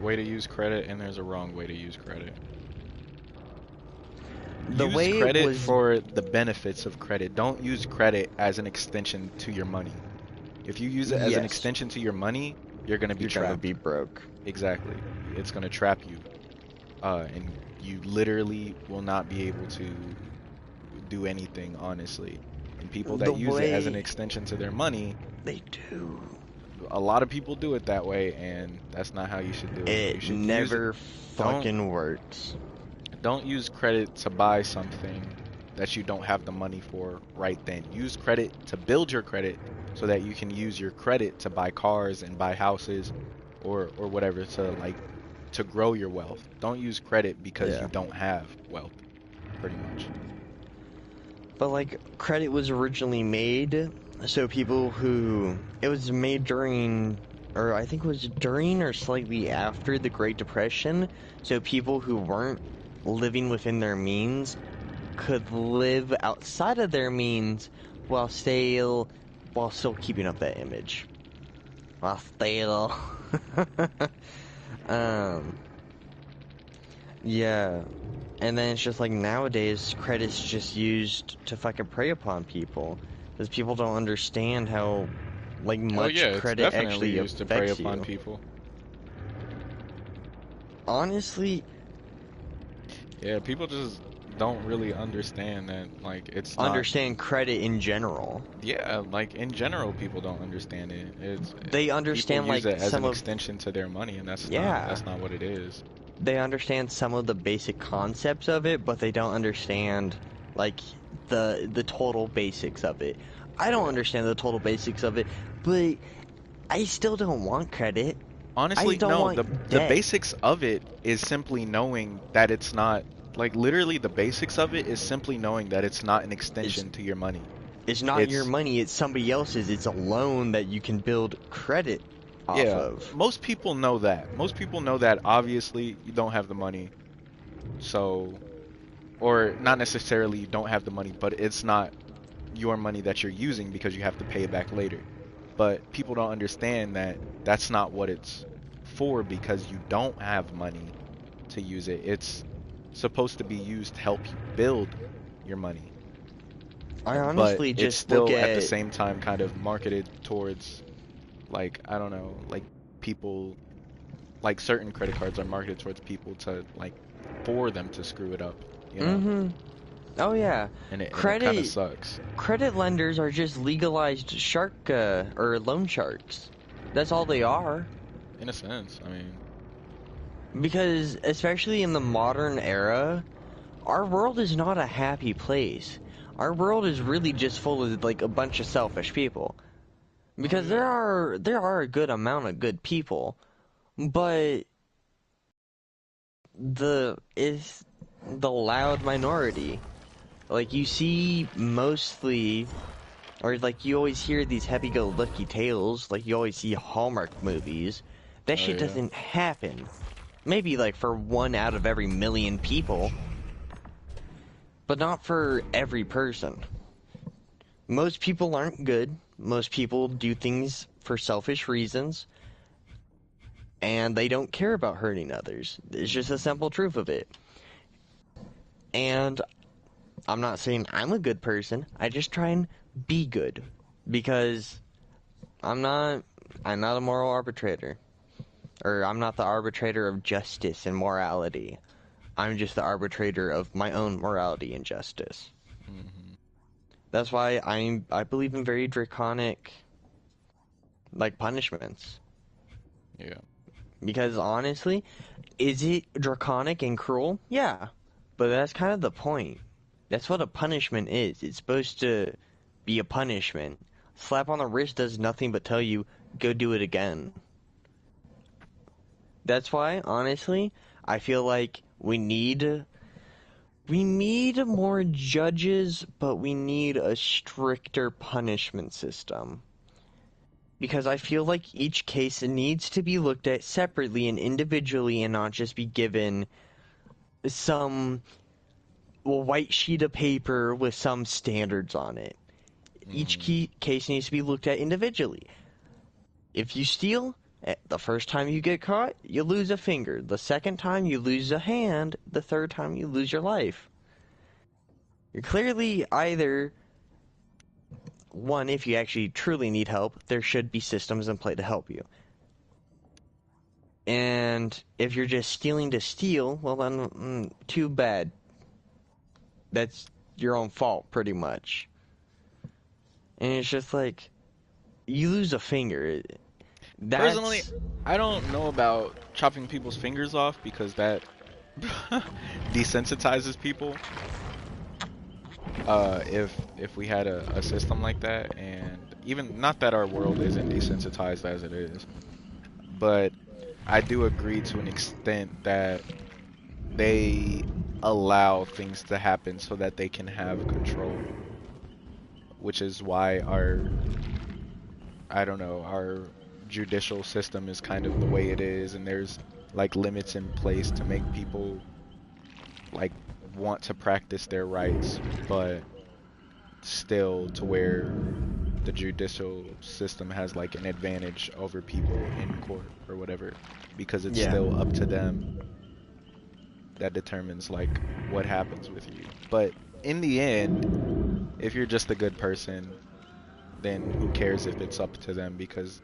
way to use credit and there's a wrong way to use credit. The Use way it credit was, for the benefits of credit. Don't use credit as an extension to your money. If you use it as an yes, extension to your money, you're gonna be you're gonna trapped. be broke. Exactly. It's gonna trap you. And you literally will not be able to do anything, honestly. And people The that use it as an way extension to their money, they do, a lot of people do it that way, and that's not how you should do it. You it should use it. never Don't fucking works. don't use credit to buy something that you don't have the money for right then. Use credit to build your credit so that you can use your credit to buy cars and buy houses or whatever to grow your wealth. Don't use credit because Yeah. you don't have wealth, pretty much. But like credit was originally made so people who it was made during or I think it was during or slightly after the Great Depression, so people who weren't living within their means could live outside of their means while still keeping up that image. While still um yeah. And then it's just like nowadays, credit's just used to fucking prey upon people. Because people don't understand how, like, Oh much yeah, it's credit definitely actually used to prey affects upon you. people. Honestly, Yeah, people just don't really understand that like it's not. understand credit in general. Yeah, like in general, people don't understand it. It's They people understand, use like, it as an extension to their money, and yeah, that's not what it is. they understand some of the basic concepts of it, but they don't understand, like, the total basics of it. I don't Yeah. understand the total basics of it, but I still don't want credit. I Honestly, don't no, want the debt. basics of it is simply knowing that it's not like literally the basics of it is simply knowing that it's not an It's extension to your money. It's not your It's money, it's somebody else's. It's a loan that you can build credit off yeah, of. most people know that. Most people know that obviously you don't have the money. So or not necessarily you don't have the money, but it's not your money that you're using because you have to pay it back later. But people don't understand that that's not what it's for because you don't have money to use it. It's supposed to be used to help you build your money. I But honestly it's just look still at the at same time kind of marketed towards like I don't know, like people like certain credit cards are marketed towards people to like for them to screw it up, you know? mm-hmm. Oh yeah. And it kind of Credit sucks credit lenders are just legalized shark or loan sharks. That's all they are. in a sense. I mean, Because especially in the modern era, our world is not a happy place. Our world is really just full of like a bunch of selfish people. oh Because yeah. there are a good amount of good people, but the is the loud minority. Like you see mostly, or like you always hear these happy-go-lucky tales. Like you always see Hallmark movies. That Oh shit yeah. doesn't happen. Maybe like for 1 out of every 1,000,000 people, but not for every person. Most people aren't good. Most people do things for selfish reasons, and they don't care about hurting others. It's just a Hmm. simple truth of it. And I'm not saying I'm a good person. I just try and be good because I'm not I'm not a moral arbitrator, or I'm not the arbitrator of justice and morality. I'm just the arbitrator of my own morality and justice. Hmm. That's why I believe in very draconic like punishments, Yeah. because honestly, is it draconic and cruel? Yeah. But that's kind of the point. That's what a punishment is. It's supposed to be a punishment. Slap on the wrist does nothing but tell you, go do it again. That's why, honestly, I feel like we need more judges, but we need a stricter punishment system. Because I feel like each case needs to be looked at separately and individually and not just be given some white sheet of paper with some standards on it. Each Hmm. case needs to be looked at individually. If you steal, The first time you get caught, you lose a finger. The second time, you lose a hand. The third time, you lose your life. You're clearly either one, if you actually truly need help, there should be systems in play to help you. And if you're just stealing to steal, well then, too bad. That's your own fault, pretty much. And it's just like, you lose a finger. Personally, That's, I don't know about chopping people's fingers off because that desensitizes people. If we had a system like that, and even not that our world isn't desensitized as it is, but I do agree to an extent that they allow things to happen so that they can have control, which is why I don't know, our judicial system is kind of the way it is, and there's like limits in place to make people like want to practice their rights, but still to where the judicial system has like an advantage over people in court or whatever, because it's yeah. still up to them that determines like what happens with you. But in the end, if you're just a good person, then who cares if it's up to them, because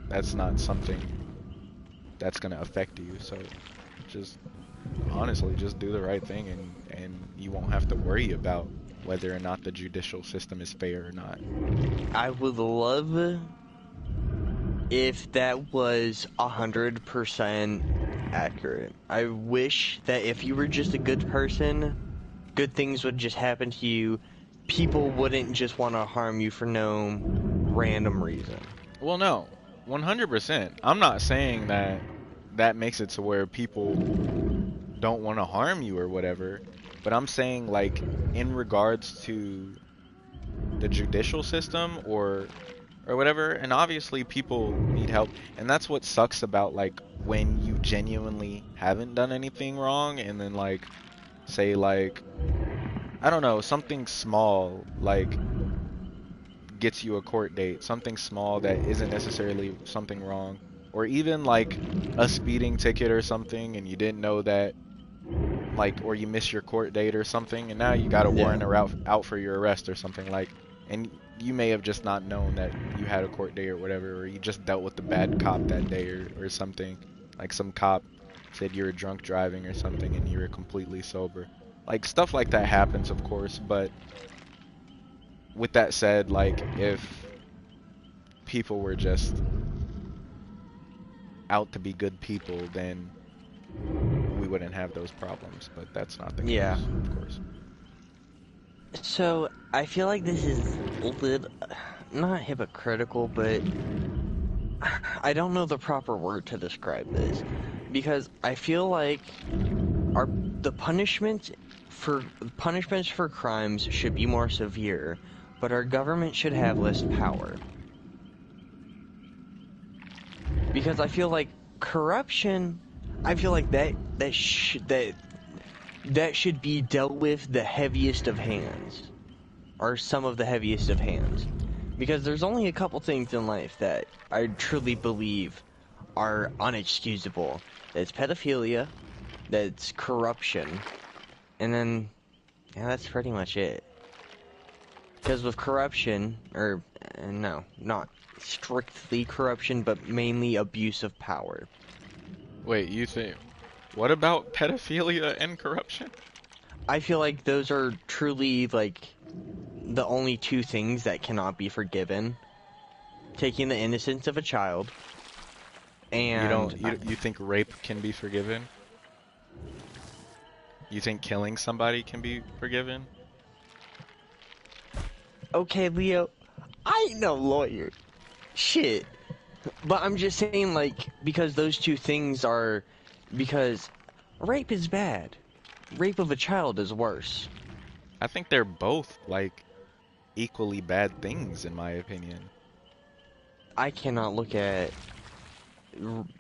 that's not something that's gonna affect you. So just honestly just do the right thing, and you won't have to worry about whether or not the judicial system is fair or not. I would love if that was 100% accurate. I wish that if you were just a good person, good things would just happen to you. People wouldn't just want to harm you for no random reason. Well, no, 100%. I'm not saying that that makes it to where people don't want to harm you or whatever, but I'm saying like in regards to the judicial system or whatever, and obviously people need help, and that's what sucks about like when you genuinely haven't done anything wrong, and then like say like I don't know, something small like gets you a court date, something small that isn't necessarily something wrong, or even like a speeding ticket or something, and you didn't know that, like, or you miss your court date or something, and now you got a Yeah. warrant out for your arrest or something, like, and you may have just not known that you had a court date or whatever, or you just dealt with the bad cop that day or something, like some cop said you were drunk driving or something and you were completely sober. Like stuff like that happens, of course, but with that said, like if people were just out to be good people, then we wouldn't have those problems, but that's not the Yeah. case, of course. So, I feel like this is not hypocritical, but I don't know the proper word to describe this. Because I feel like our the punishments for crimes should be more severe, but our government should have less power. Because I feel like corruption, I feel like that should be dealt with the heaviest of hands, or some of the heaviest of hands. Because there's only a couple things in life that I truly believe are unexcusable. That's pedophilia, that's corruption, and then, yeah, that's pretty much it. Because with corruption, or, no, not strictly corruption, but mainly abuse of power. Wait, you think, what about pedophilia and corruption? I feel like those are truly, like, the only two things that cannot be forgiven. Taking the innocence of a child, You and don't you think rape can be forgiven? You think killing somebody can be forgiven? okay, Leo, I ain't no lawyer. Shit. But I'm just saying, like, because those two things are, because rape is bad. Rape of a child is worse. I think they're both like equally bad things in my opinion. I cannot look at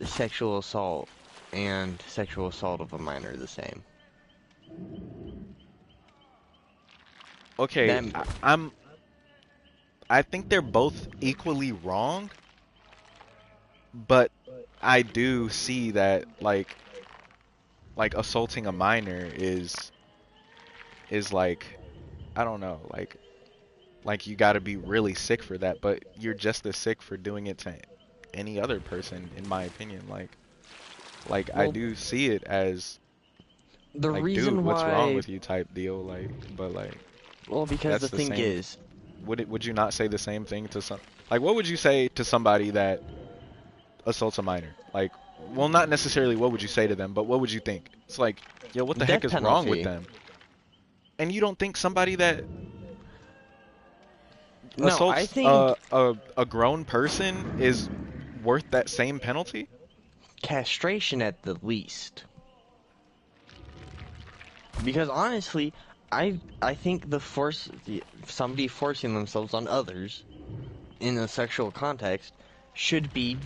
sexual assault and sexual assault of a minor the same. Okay, That, I think they're both equally wrong, but I do see that like assaulting a minor is like, I don't know, like you got to be really sick for that, but you're just as sick for doing it to any other person, in my opinion. Like I Well, do see it as the like, dude, reason what's wrong why, with you type deal. Like, but like well, because the that's the thing same. is, Would you not say the same thing to some? Like, what would you say to somebody that assaults a minor? Like, well, not necessarily what would you say to them, but what would you think? It's like, yo, what the heck death is wrong with penalty. them? And you don't think somebody that No, I assaults think a grown person is worth that same penalty? castration at the least. Because honestly, I think somebody forcing themselves on others in a sexual context should be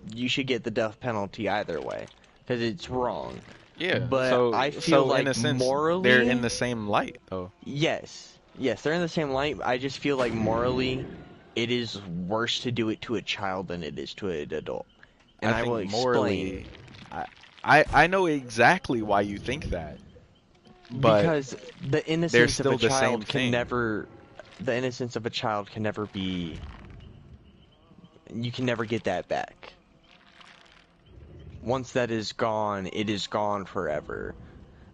you should get the death penalty either way because it's wrong. Yeah. But So I feel so in a like sense, they're in morally, the same light though. yes, they're in the same light. I just feel like morally, it is worse to do it to a child than it is to an adult, and I I will think explain. morally, I know exactly why you think that, but Because the they're innocence of a still the same child can thing. never, the innocence of a child can never be, you can never get that back. Once that is gone, it is gone forever.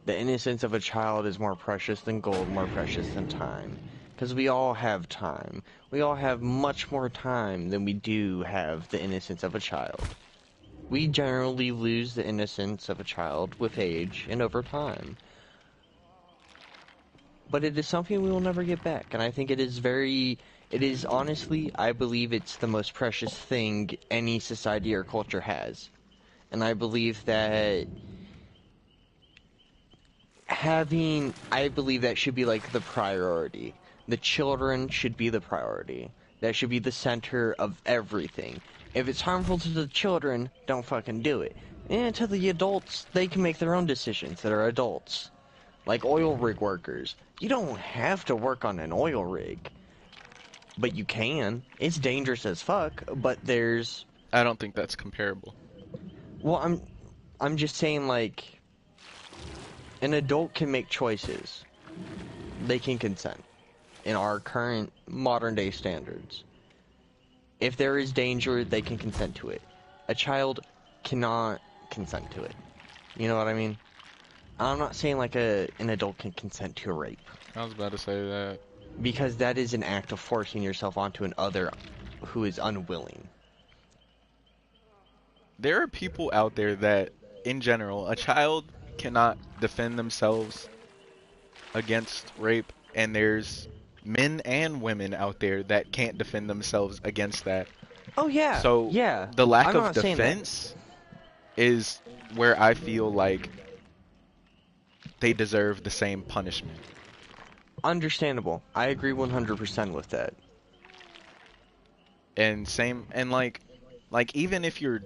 The innocence of a child is more precious than gold, more precious than time. Because we all have time. We all have much more time than we do have the innocence of a child. We generally lose the innocence of a child with age and over time. But it is something we will never get back, and I think it is honestly, I believe it's the most precious thing any society or culture has. And I believe that I believe that should be like the priority. The children should be the priority. That should be the center of everything. If it's harmful to the children, don't fucking do it. And to the adults, they can make their own decisions that are adults. Like oil rig workers. You don't have to work on an oil rig, but you can. It's dangerous as fuck, but there's I don't think that's comparable. well, I'm just saying like an adult can make choices. They can consent in our current modern day standards. If there is danger, they can consent to it. A child cannot consent to it. You know what I mean? I'm not saying like an adult can consent to a rape. I was about to say that. Because that is an act of forcing yourself onto an other who is unwilling. There are people out there that, in general, a child cannot defend themselves against rape, and there's men and women out there that can't defend themselves against that. Oh yeah, So yeah. the lack I'm of not saying that. defense is where I feel like they deserve the same punishment. Understandable. I agree 100% with that. And same, and like even if you're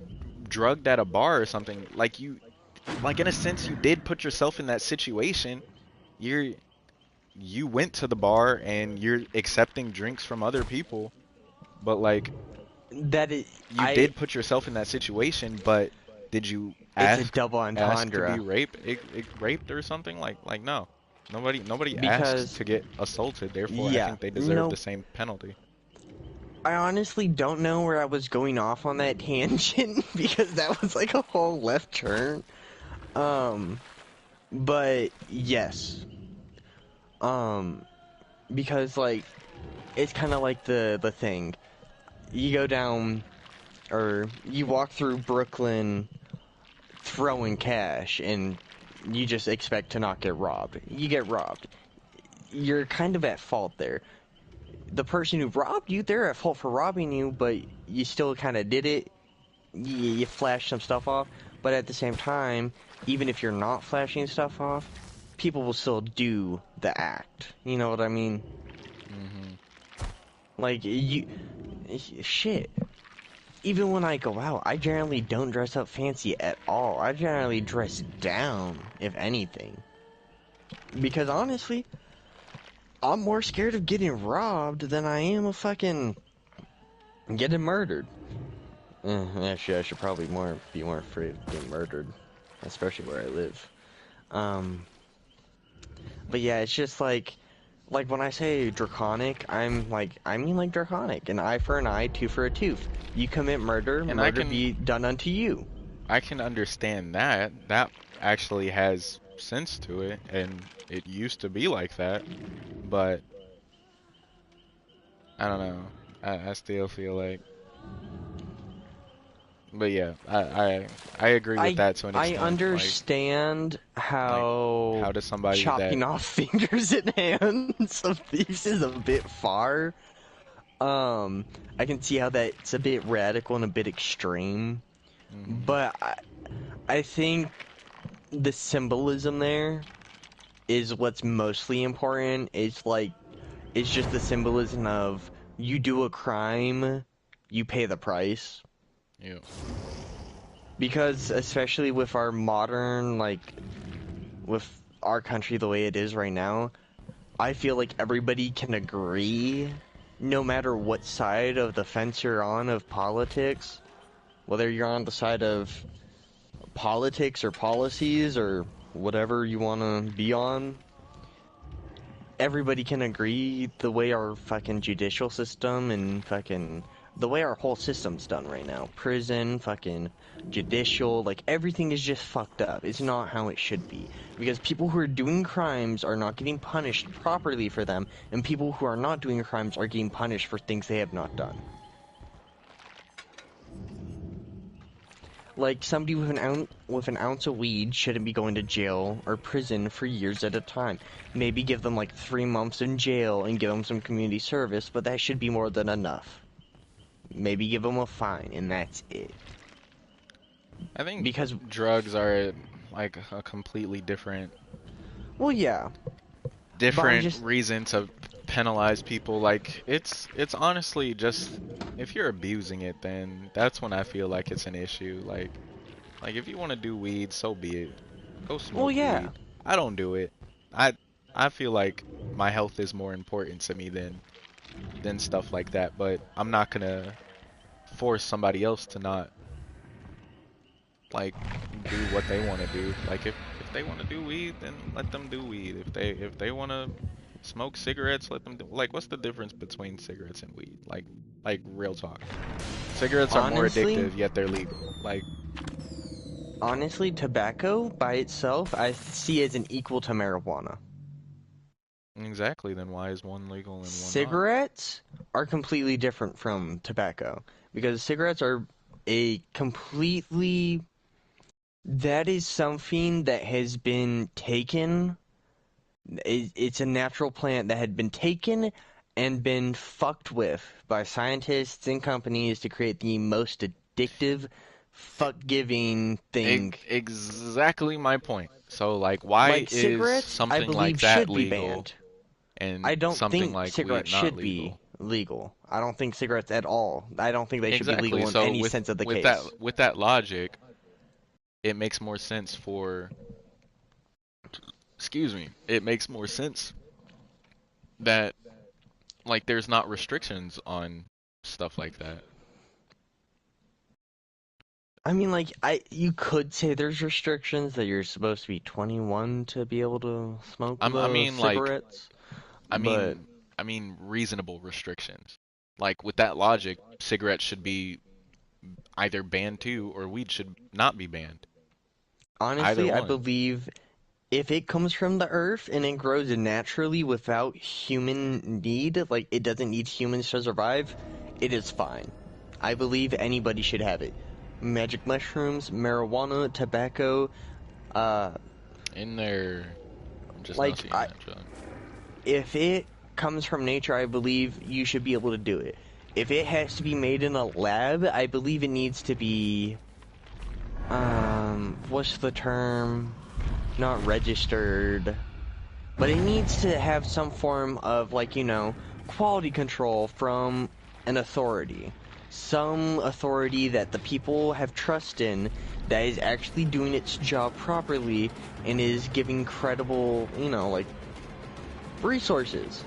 drugged at a bar or something, like like in a sense you did put yourself in that situation. You went to the bar and you're accepting drinks from other people, but like That is, you did put yourself in that situation, but did you it's a ask double to be entendre. raped or something? Like no. Nobody asks Because, to get assaulted, therefore I yeah, think they deserve no, the same penalty. I honestly don't know where I was going off on that tangent because that was like a whole left turn. Um, but yes. Um, because like, it's kind of like the thing. You go down, or you walk through Brooklyn throwing cash and you just expect to not get robbed. You get robbed. You're kind of at fault there. The person who robbed you, they're at fault for robbing you, but you still kind of did it. You flashed some stuff off, but at the same time, even if you're not flashing stuff off, people will still do the act. You know what I mean? Hmm. Like, shit. Even when I go out, I generally don't dress up fancy at all. I generally dress down, if anything. Because honestly, I'm more scared of getting robbed than I am of fucking getting murdered. Actually, I should probably be more afraid of getting murdered, especially where I live. Um, but yeah, it's just like when I say draconic, I mean like draconic. An eye for an eye, tooth for a tooth. You commit murder, And murder be done unto you. I can understand that. That actually has sense to it, and it used to be like that. But I don't know. I still feel like, but yeah, I agree with that to an I extent. understand Like how how does somebody that chopping off fingers and hands of thieves is a bit far. Um, I can see how that's a bit radical and a bit extreme, hmm but I think the symbolism there is what's mostly important. It's just the symbolism of you do a crime, you pay the price. yeah. Because especially with our modern, with our country the way it is right now, I feel like everybody can agree, no matter what side of the fence you're on of politics, whether you're on the side of politics or policies or whatever you want to be on, everybody can agree the way our fucking judicial system and fucking the way our whole system's done right now. Prison, fucking judicial, like everything is just fucked up. It's not how it should be. Because people who are doing crimes are not getting punished properly for them, and people who are not doing crimes are getting punished for things they have not done. Like somebody with an ounce of weed shouldn't be going to jail or prison for years at a time. Maybe give them like 3 months in jail and give them some community service, but that should be more than enough. Maybe give them a fine and that's it. I think Because, drugs are like a completely well, yeah, but I different just, reason to penalize people. Like it's honestly just if you're abusing it, then that's when I feel like it's an issue. Like if you want to do weed, so be it. Go well, smoke yeah. weed. I don't do it. I I feel like my health is more important to me than stuff like that, but I'm not gonna force somebody else to not like do what they want to do. Like if they want to do weed, then let them do weed. If they want to smoke cigarettes, let them do. Like what's the difference between cigarettes and weed? Like real talk. Cigarettes are more Honestly, addictive, yet they're legal. Like honestly, tobacco by itself, I see as an equal to marijuana. exactly, then why is one legal and one not? Cigarettes are completely different from tobacco because cigarettes are a completely that is something that has been taken. It's a natural plant that had been taken and been fucked with by scientists and companies to create the most addictive, fuck-giving thing. Exactly my point. So like why Like is cigarettes, I something like believe that should be legal banned. and I don't something think like weed cigarettes not should be legal? legal. I don't think cigarettes at all. I don't think they should be Exactly. legal in So any sense of the with case. that logic, it makes more sense for excuse me, it makes more sense that like there's not restrictions on stuff like that. I mean, like, you could say there's restrictions that you're supposed to be 21 to be able to smoke I the mean like cigarettes, I but mean I mean reasonable restrictions. Like with that logic, cigarettes should be either banned too or weed should not be banned. Either honestly, I one. believe if it comes from the earth and it grows naturally without human need, like, it doesn't need humans to survive, it is fine. I believe anybody should have it. Magic mushrooms, marijuana, tobacco, uh, In there, I'm just not like, seeing that, John. if it comes from nature, I believe you should be able to do it. If it has to be made in a lab, I believe it needs to be, what's the term? Not registered, but it needs to have some form of, like, quality control from an authority. Some authority that the people have trust in that is actually doing its job properly and is giving credible, like, resources.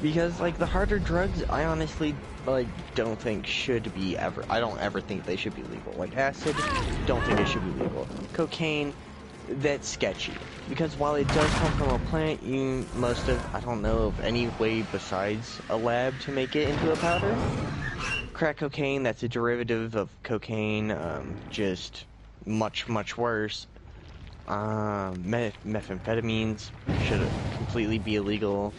Because, like, the harder drugs, I honestly like, don't think should be ever. I don't ever think they should be legal. Like acid, don't think it should be legal. Cocaine, that's sketchy. Because while it does come from a plant, I don't know of any way besides a lab to make it into a powder. Crack cocaine, that's a derivative of cocaine, just much, much worse. Methamphetamines should completely be illegal.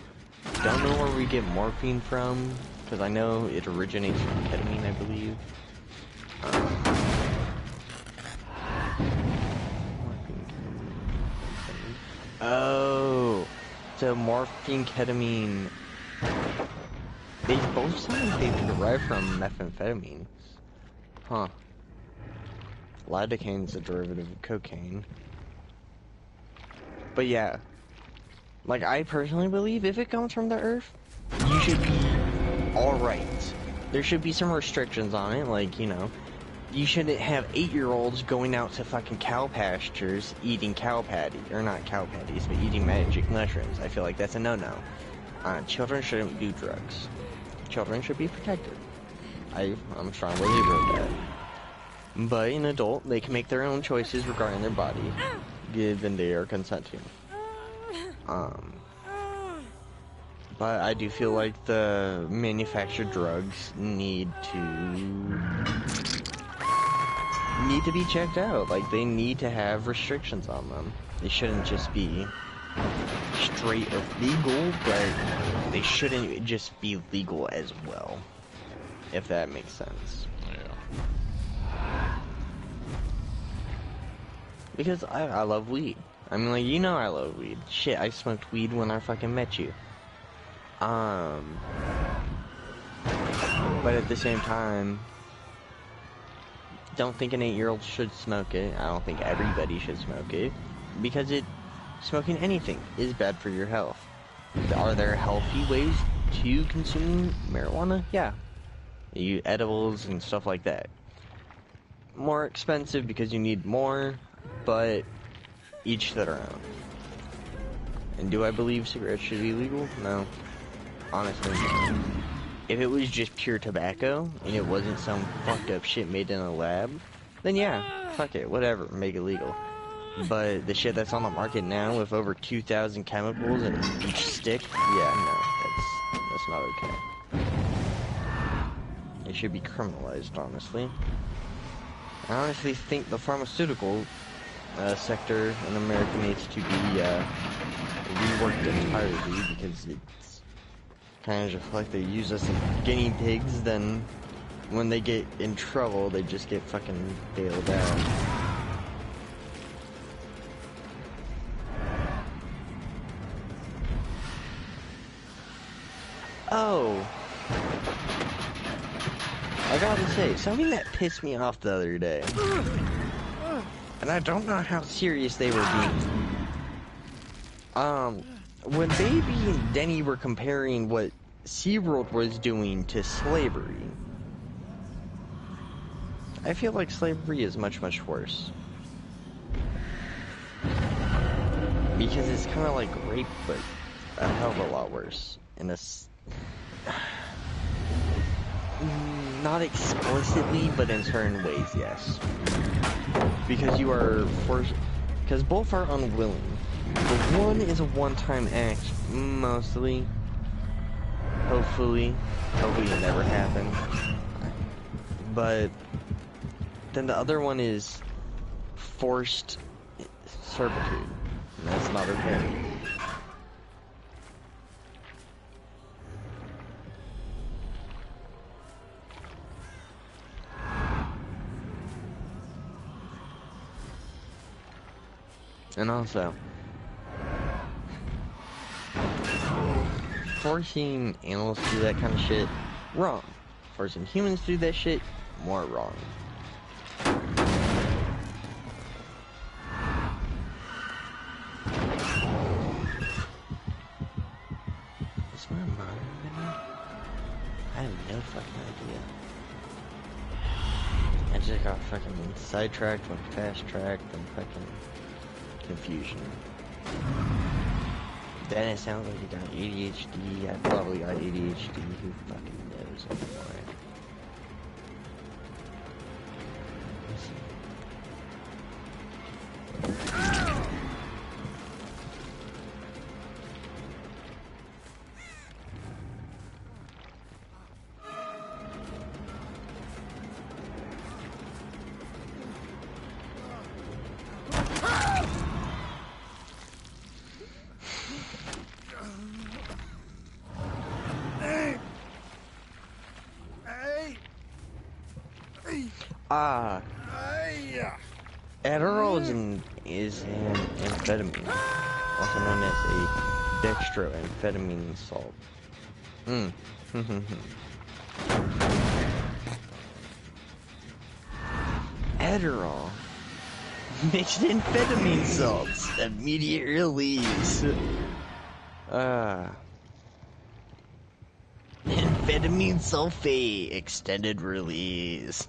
Don't know where we get morphine from, because I know it originates from ketamine, I believe. Oh, so morphine, ketamine. They both sound like they derive from methamphetamines. Huh. Lidocaine's a derivative of cocaine. But yeah. Like, I personally believe if it comes from the earth, you should be alright. There should be some restrictions on it, like, you know, you shouldn't have 8-year-olds going out to fucking cow pastures eating cow patties, or not cow patties, but eating magic mushrooms. I feel like that's a no-no. Children shouldn't do drugs. Children should be protected. I'm a strong believer of that. But an adult, they can make their own choices regarding their body, given they are consenting. But I do feel like the manufactured drugs need to be checked out. Like, they need to have restrictions on them. They shouldn't just be straight up legal, but they shouldn't just be legal as well, if that makes sense. Yeah. Because I love weed. I mean, like, you know I love weed. Shit, I smoked weed when I fucking met you. But at the same time, don't think an 8-year-old should smoke it. I don't think everybody should smoke it, because smoking anything is bad for your health. Are there healthy ways to consume marijuana? Yeah. You edibles and stuff like that. More expensive because you need more, but each to their own. And do I believe cigarettes should be legal? No. Honestly, no. If it was just pure tobacco, and it wasn't some fucked up shit made in a lab, then yeah, fuck it, whatever, make it legal. But the shit that's on the market now with over 2,000 chemicals in each stick, yeah, no, that's not okay. It should be criminalized, honestly. I honestly think the pharmaceutical sector in America needs to be reworked entirely, because it's kind of just like they use us as guinea pigs, then when they get in trouble, they just get fucking bailed out. Oh, I gotta say, something that pissed me off the other day, and I don't know how serious they were being. When Baby and Denny were comparing what SeaWorld was doing to slavery, I feel like slavery is much, much worse. Because it's kind of like rape, but a hell of a lot worse. In not explicitly, but in certain ways, yes. Because you are forced, because both are unwilling. The one is a one-time act, mostly. Hopefully it never happens. But then the other one is forced servitude, and that's not okay. And also, forcing animals to do that kind of shit, wrong. Forcing humans to do that shit, more wrong. Is my mom in there? I have no fucking idea. I just got fucking sidetracked, went fast-tracked, and fucking confusion. Then it sounds like you got ADHD. I probably got ADHD. Who fucking knows? drugs anyway. Ah, Adderall is an amphetamine, also known as a dextroamphetamine salt. Hmm. Adderall. Mixed amphetamine salts. Immediate release. Amphetamine sulfate. Extended release.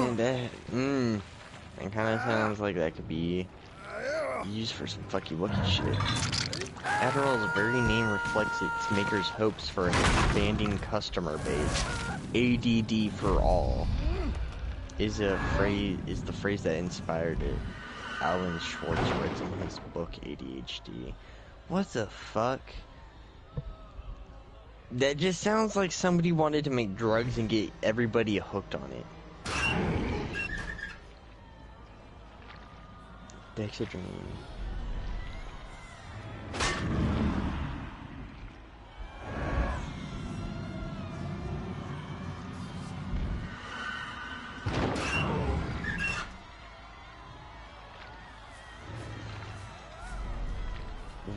And that kind of sounds like that could be used for some fucky wucky shit. Adderall's very name reflects its maker's hopes for an expanding customer base. ADD for all is the phrase that inspired it. Alan Schwartz writes in his book ADHD. What the fuck? That just sounds like somebody wanted to make drugs and get everybody hooked on it. Dexedrine.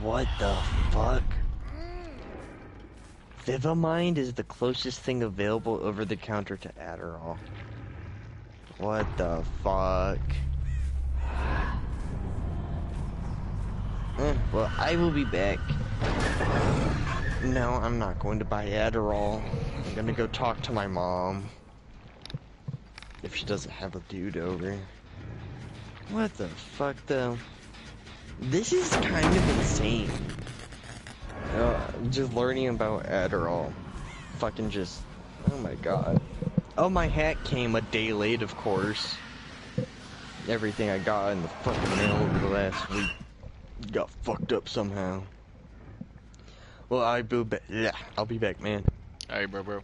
What the fuck? Vivamind is the closest thing available over the counter to Adderall. What the fuck? Well, I will be back. No, I'm not going to buy Adderall. I'm gonna go talk to my mom. If she doesn't have a dude over. What the fuck, though? This is kind of insane. Just learning about Adderall. Fucking just... Oh my god. Oh, my hat came a day late, of course. Everything I got in the fucking mail over the last week got fucked up somehow. Well, I'll be back, man. Alright, bro.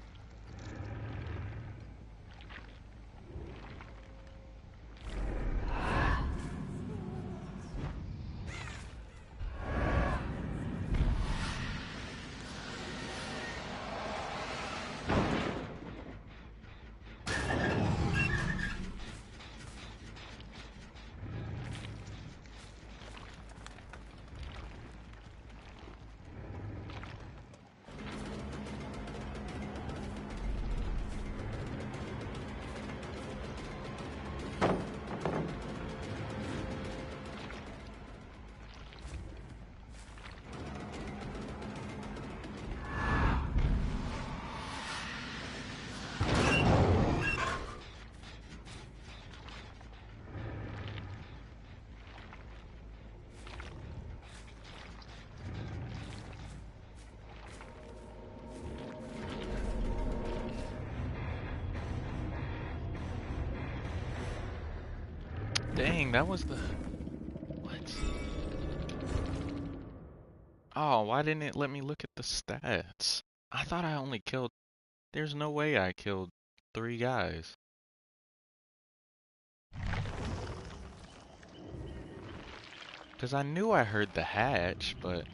Dang, that was the... What? Oh, why didn't it let me look at the stats? I thought I only killed... There's no way I killed 3 guys. Because I knew I heard the hatch, but...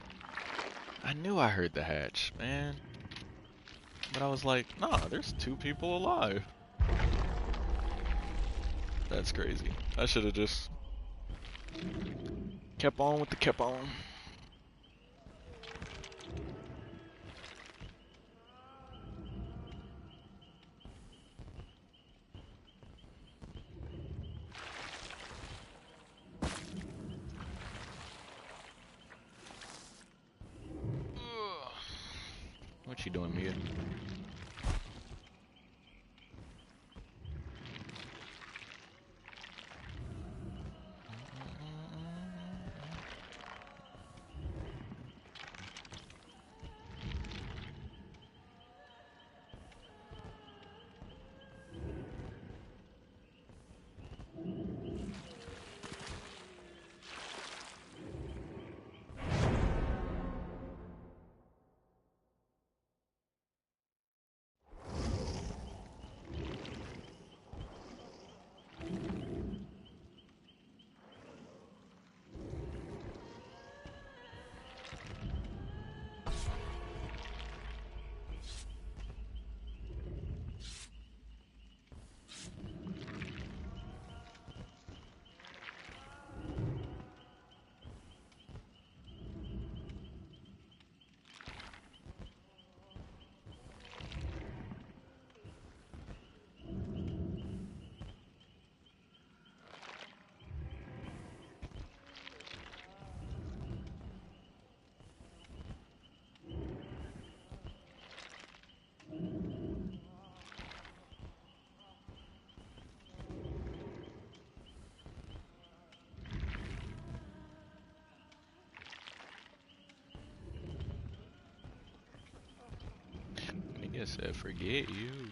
I knew I heard the hatch, man. But I was like, nah, there's 2 people alive. That's crazy. I should have just Kept on with the kept on. What you doing, Mia? Nigga said forget you.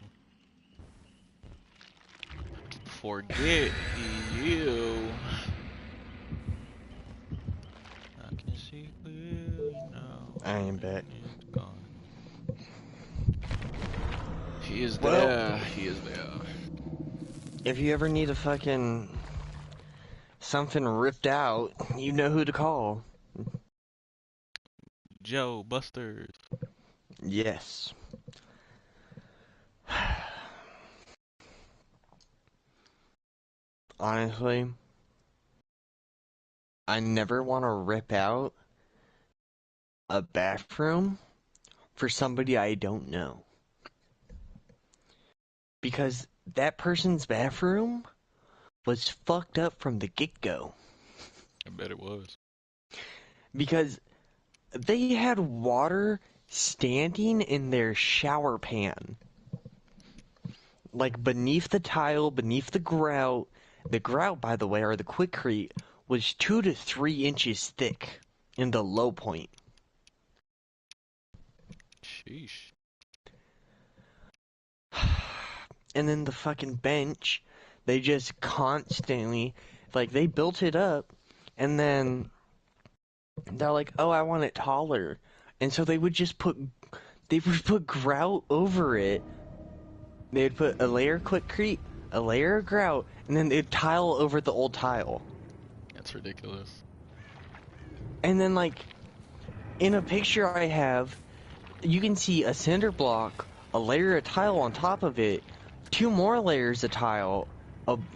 Forget you. I can see clearly now. I ain't bet. It's gone. He is Well, there. He is there. if you ever need a fucking something ripped out, you know who to call. Joe Busters. Yes. Honestly, I never want to rip out a bathroom for somebody I don't know. Because that person's bathroom was fucked up from the get-go. I bet it was. Because they had water standing in their shower pan. Like beneath the tile, beneath the grout. The grout, by the way, or the quickcrete, was 2 to 3 inches thick in the low point. Sheesh. And then the fucking bench, they just constantly, like, they built it up, and then they're like, oh, I want it taller. And so they would put grout over it. They'd put a layer of quickcrete, a layer of grout, and then they'd tile over the old tile. That's ridiculous. And then, like, in a picture I have, you can see a cinder block, a layer of tile on top of it, 2 more layers of tile, above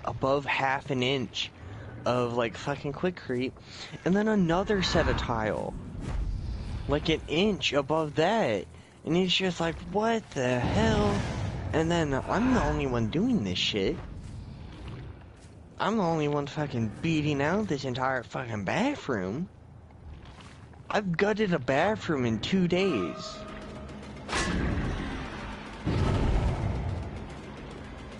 above half an inch of like fucking quickcrete, and then another set of tile, like an inch above that, and it's just like, what the hell? And then I'm the only one doing this shit. I'm the only one fucking beating out this entire fucking bathroom. I've gutted a bathroom in 2 days.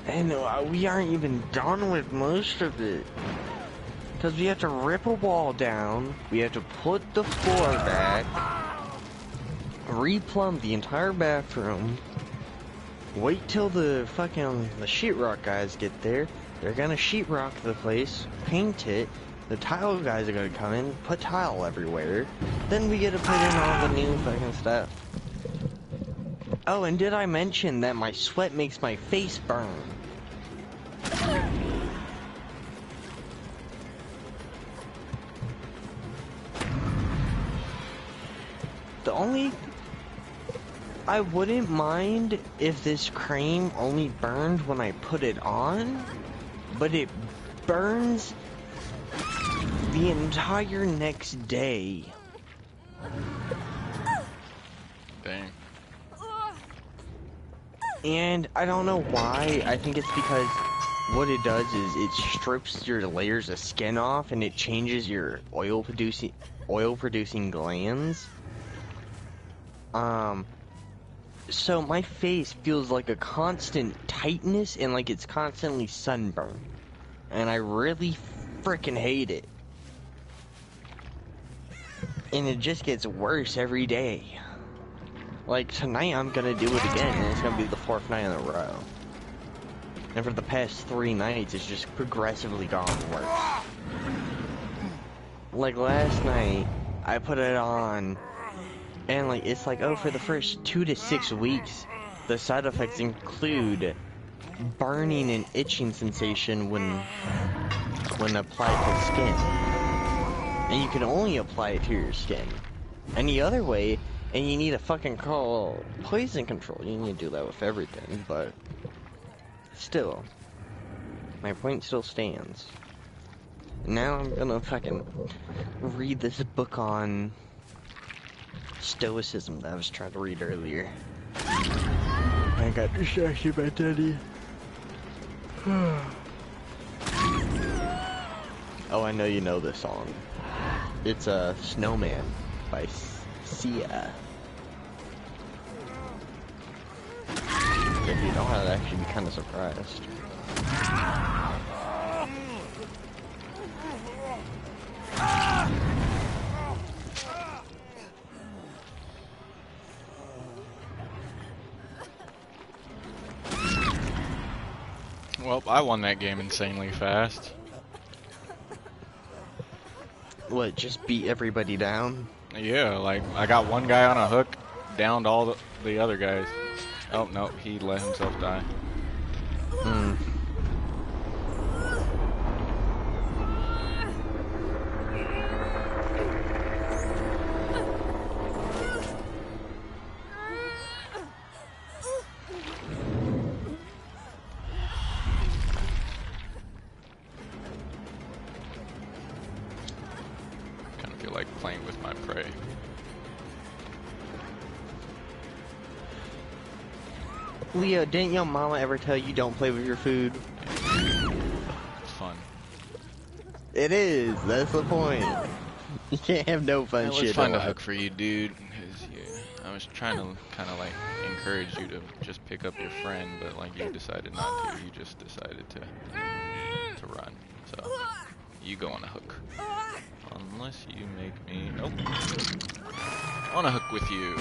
And we aren't even done with most of it. Because we have to rip a wall down, we have to put the floor back, replumb the entire bathroom, wait till the sheetrock guys get there. They're gonna sheetrock the place, paint it, the tile guys are gonna come in, put tile everywhere, then we get to put in all the new fucking stuff. Oh, and did I mention that my sweat makes my face burn? I wouldn't mind if this cream only burned when I put it on, but it burns the entire next day. Dang. And I don't know why. I think it's because what it does is it strips your layers of skin off and it changes your oil producing glands. So my face feels like a constant tightness and like it's constantly sunburned. And I really freaking hate it. And it just gets worse every day. Like tonight I'm gonna do it again and it's gonna be the 4th night in a row. And for the past 3 nights it's just progressively gotten worse. Like last night I put it on and like it's like, oh, for the first 2 to 6 weeks the side effects include burning and itching sensation when applied to skin. And you can only apply it to your skin. Any other way, and you need to fucking call poison control. You need to do that with everything, but still, my point still stands. Now I'm gonna fucking read this book on stoicism that I was trying to read earlier. I got distracted by Teddy. Oh, I know you know this song. It's a Snowman by Sia. If you don't, I'd actually be kind of surprised. Well, I won that game insanely fast. What, just beat everybody down? Yeah, like, I got one guy on a hook, downed all the other guys. Oh, no, he let himself die. Hmm. Kind of feel like playing with my prey. Leo, didn't your mama ever tell you don't play with your food? It's fun. It is. That's the point. You can't have no fun It shit. was fun to in life. hook for you, dude. 'Cause, yeah, I was trying to kind of like encourage you to just pick up your friend, but like you decided not to. You just decided to run. So you go on a hook. Unless you make me. Nope. On a hook with you.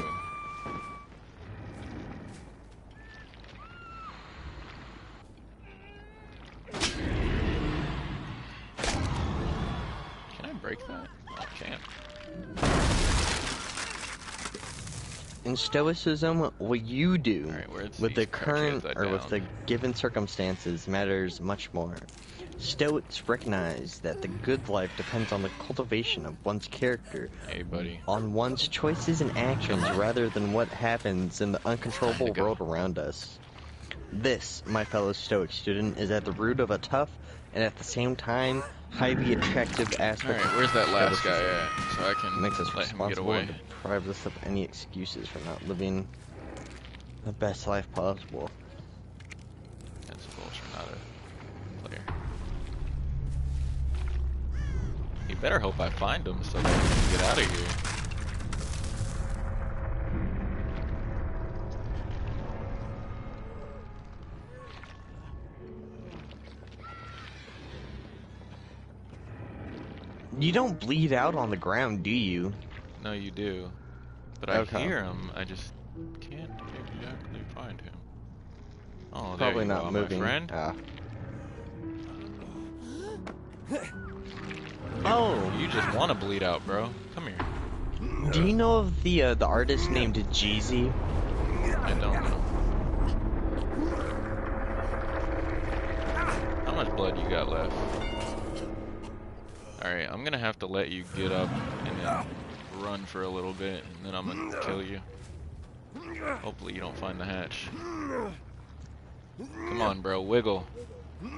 Can I break that? Oh, I can't. In stoicism, what you do Alright, where's with the these current crackheads I or with the downed? given circumstances matters much more. Stoics recognize that the good life depends on the cultivation of one's character, Hey, buddy. on one's choices and actions rather than what happens in the uncontrollable Go. world around us. This, my fellow Stoic student, is at the root of a tough and at the same time highly attractive aspect Alright, where's that last guy Stoicism. at? So I can Makes us let him get responsible away. and deprives us of any excuses for not living the best life possible. That's a vulture, not a player. You better hope I find him so that I can get out of here. You don't bleed out on the ground, do you? No, you do. But Okay. I hear him, I just can't exactly find him. Oh, Probably there you not are, moving. my friend. Ah. Oh, You just want to bleed out, bro. Come here. do you know of the artist named Jeezy? I don't know. How much blood you got left? Alright, I'm gonna have to let you get up and then run for a little bit, and then I'm gonna kill you. Hopefully you don't find the hatch. Come on, bro. Wiggle.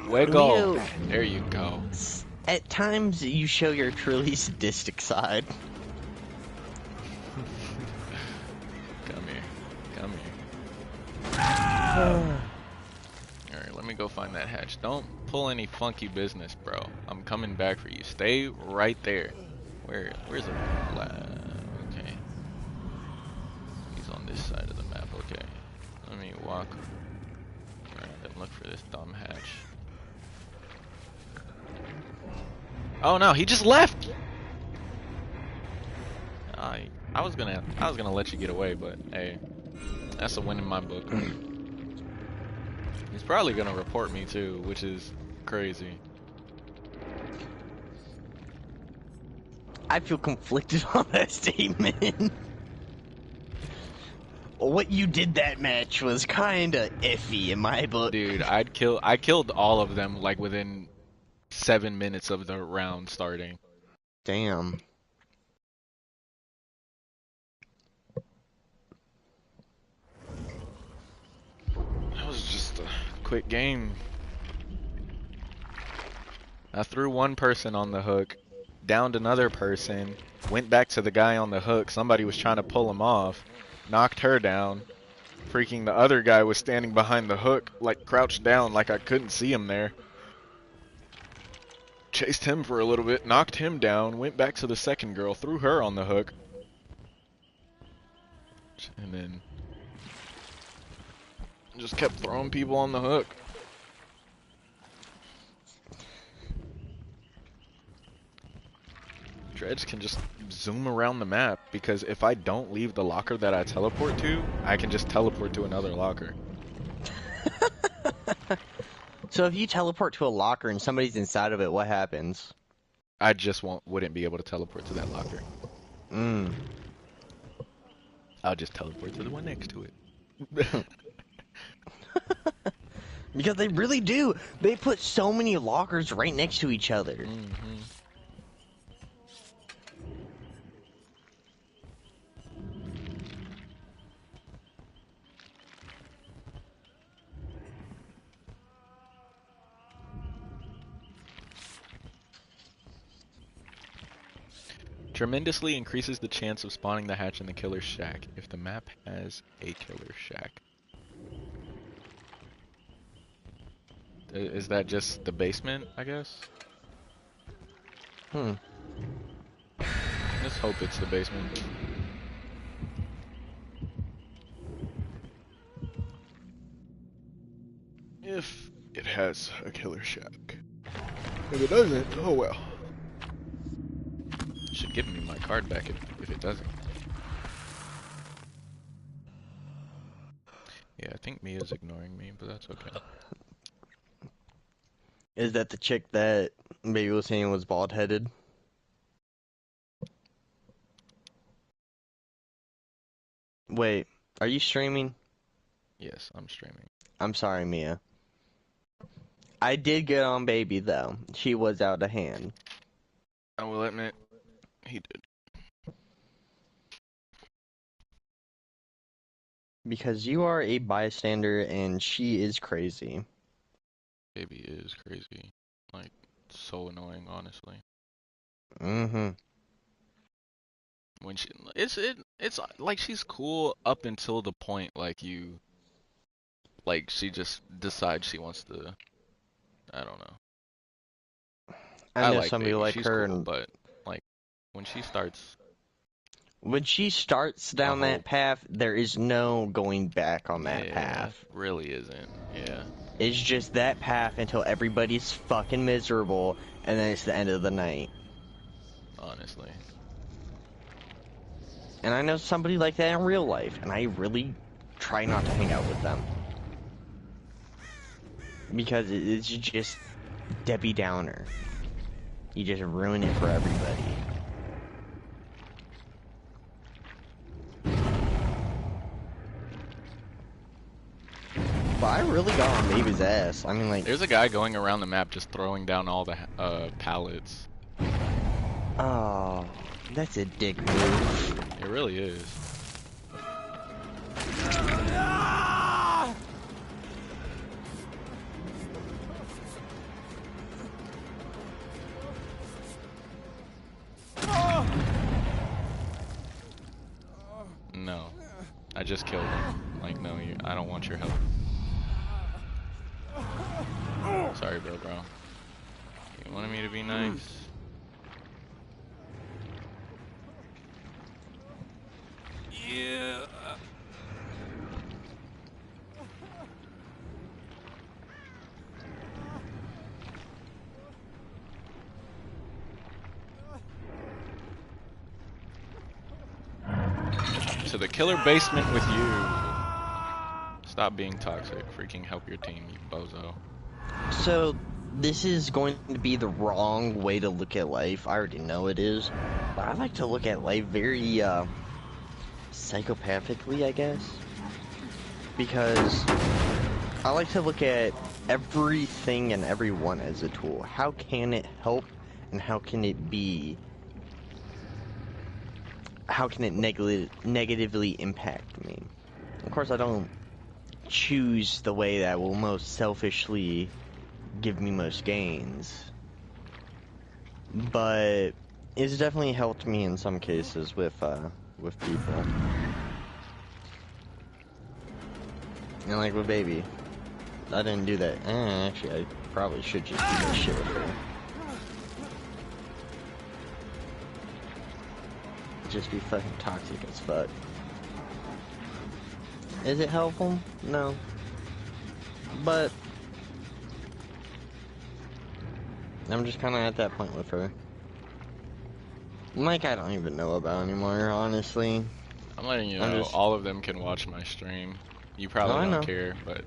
Wiggle. Leo, There you go. at times you show your truly sadistic side. Come here. Come here. Alright, let me go find that hatch. Don't pull any funky business, bro. I'm coming back for you. Stay right there. Where's the okay. He's on this side of the map, okay. Let me walk around and look for this dumb hatch. Oh no, he just left! I was gonna let you get away, but hey, that's a win in my book. He's probably gonna report me too, which is crazy. I feel conflicted on that statement. What you did that match was kinda iffy in my book. Dude, I killed all of them like within 7 minutes of the round starting. Damn. That was just a quick game. I threw one person on the hook, downed another person, went back to the guy on the hook. Somebody was trying to pull him off, knocked her down. Freaking the other guy was standing behind the hook, like crouched down, like I couldn't see him there. Chased him for a little bit, knocked him down, went back to the second girl, threw her on the hook. And then just kept throwing people on the hook. Dredge can just zoom around the map, because if I don't leave the locker that I teleport to, I can just teleport to another locker. So if you teleport to a locker and somebody's inside of it, what happens? I just wouldn't be able to teleport to that locker. I'll just teleport to the one next to it. Because they really do. They put so many lockers right next to each other. Mm-hmm. Tremendously increases the chance of spawning the hatch in the killer's shack if the map has a killer shack. Is that just the basement, I guess? Let's hope it's the basement. If it has a killer shack. If it doesn't, oh well. Should give me my card back if it doesn't. Yeah, I think Mia's ignoring me, but that's okay. Is that the chick that Baby was saying was bald-headed? Wait, are you streaming? Yes, I'm streaming. I'm sorry, Mia. I did get on Baby, though. She was out of hand. I will admit, he did. Because you are a bystander and she is crazy. Baby is crazy. Like, so annoying, honestly. Mm-hmm. When it's like she's cool up until the point like she just decides she wants to. I don't know. I know like somebody Baby. like She's her, cool, and but like when she starts, down that path, there is no going back on that path. really isn't. Yeah. It's just that path until everybody's fucking miserable, and then it's the end of the night. Honestly. And I know somebody like that in real life, and I really try not to hang out with them. Because it's just Debbie Downer. You just ruin it for everybody. But I really got on Baby's ass. I mean, like... There's a guy going around the map just throwing down all the pallets. Oh, that's a dick move. It really is. No. I just killed him. Like, no, I don't want your help. Sorry, bro. You wanted me to be nice? Yeah. To the killer basement with you. Stop being toxic. Freaking help your team, you bozo. So, this is going to be the wrong way to look at life. I already know it is. But I like to look at life very, psychopathically, I guess. Because I like to look at everything and everyone as a tool. How can it help, and how can it negatively impact me? Of course, I don't choose the way that will most selfishly give me most gains, but it's definitely helped me in some cases with people. And like with Baby, I didn't do that. Actually, I probably should just do that shit with her. Just be fucking toxic as fuck. Is it helpful? No. But I'm just kind of at that point with her. Mike, I don't even know about anymore, honestly. I'm letting you know, all of them can watch my stream. You probably don't care, but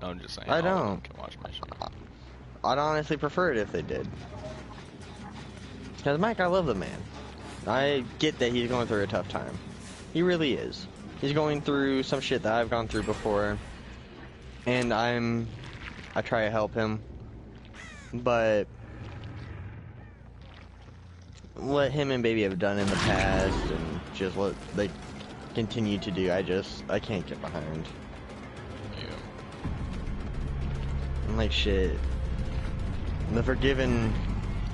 I'm just saying, I all don't. of them can watch my stream. I'd honestly prefer it if they did. Because Mike, I love the man. I get that he's going through a tough time. He really is. He's going through some shit that I've gone through before. And I try to help him. But what him and Baby have done in the past and just what they continue to do, I can't get behind. Yeah. I'm like, shit. The Forgiven...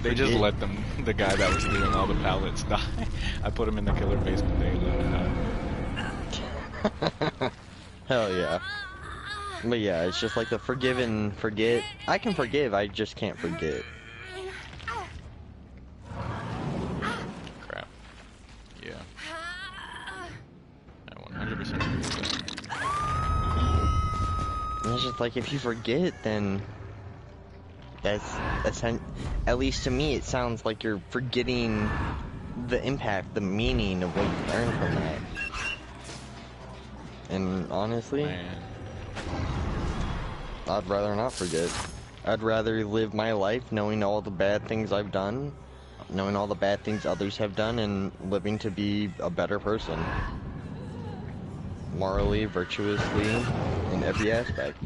They just let the guy that was stealing all the pallets die. I put him in the killer basement, they let him die. Hell yeah. But yeah, it's just like the forgive and forget. I can forgive, I just can't forget. Crap. Yeah. I 100% agree with that. And it's just like, if you forget, then that's at least to me, it sounds like you're forgetting the impact, the meaning of what you learned from that. And honestly, Man. I'd rather not forget. I'd rather live my life knowing all the bad things I've done, knowing all the bad things others have done, and living to be a better person. Morally, virtuously, in every aspect.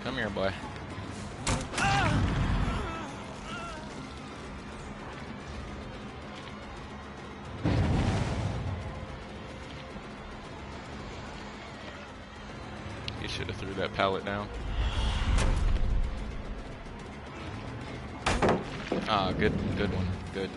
Come here, boy. You should have threw that pallet down. Ah, good one. Good.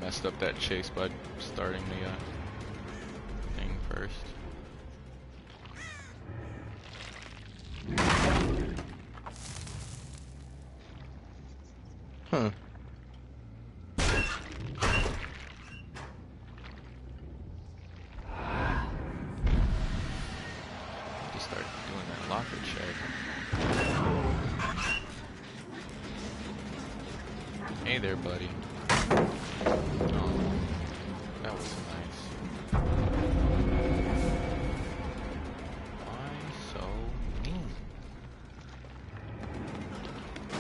Messed up that chase by starting the thing first. check. Hey there, buddy. Oh, that was nice. Why so mean?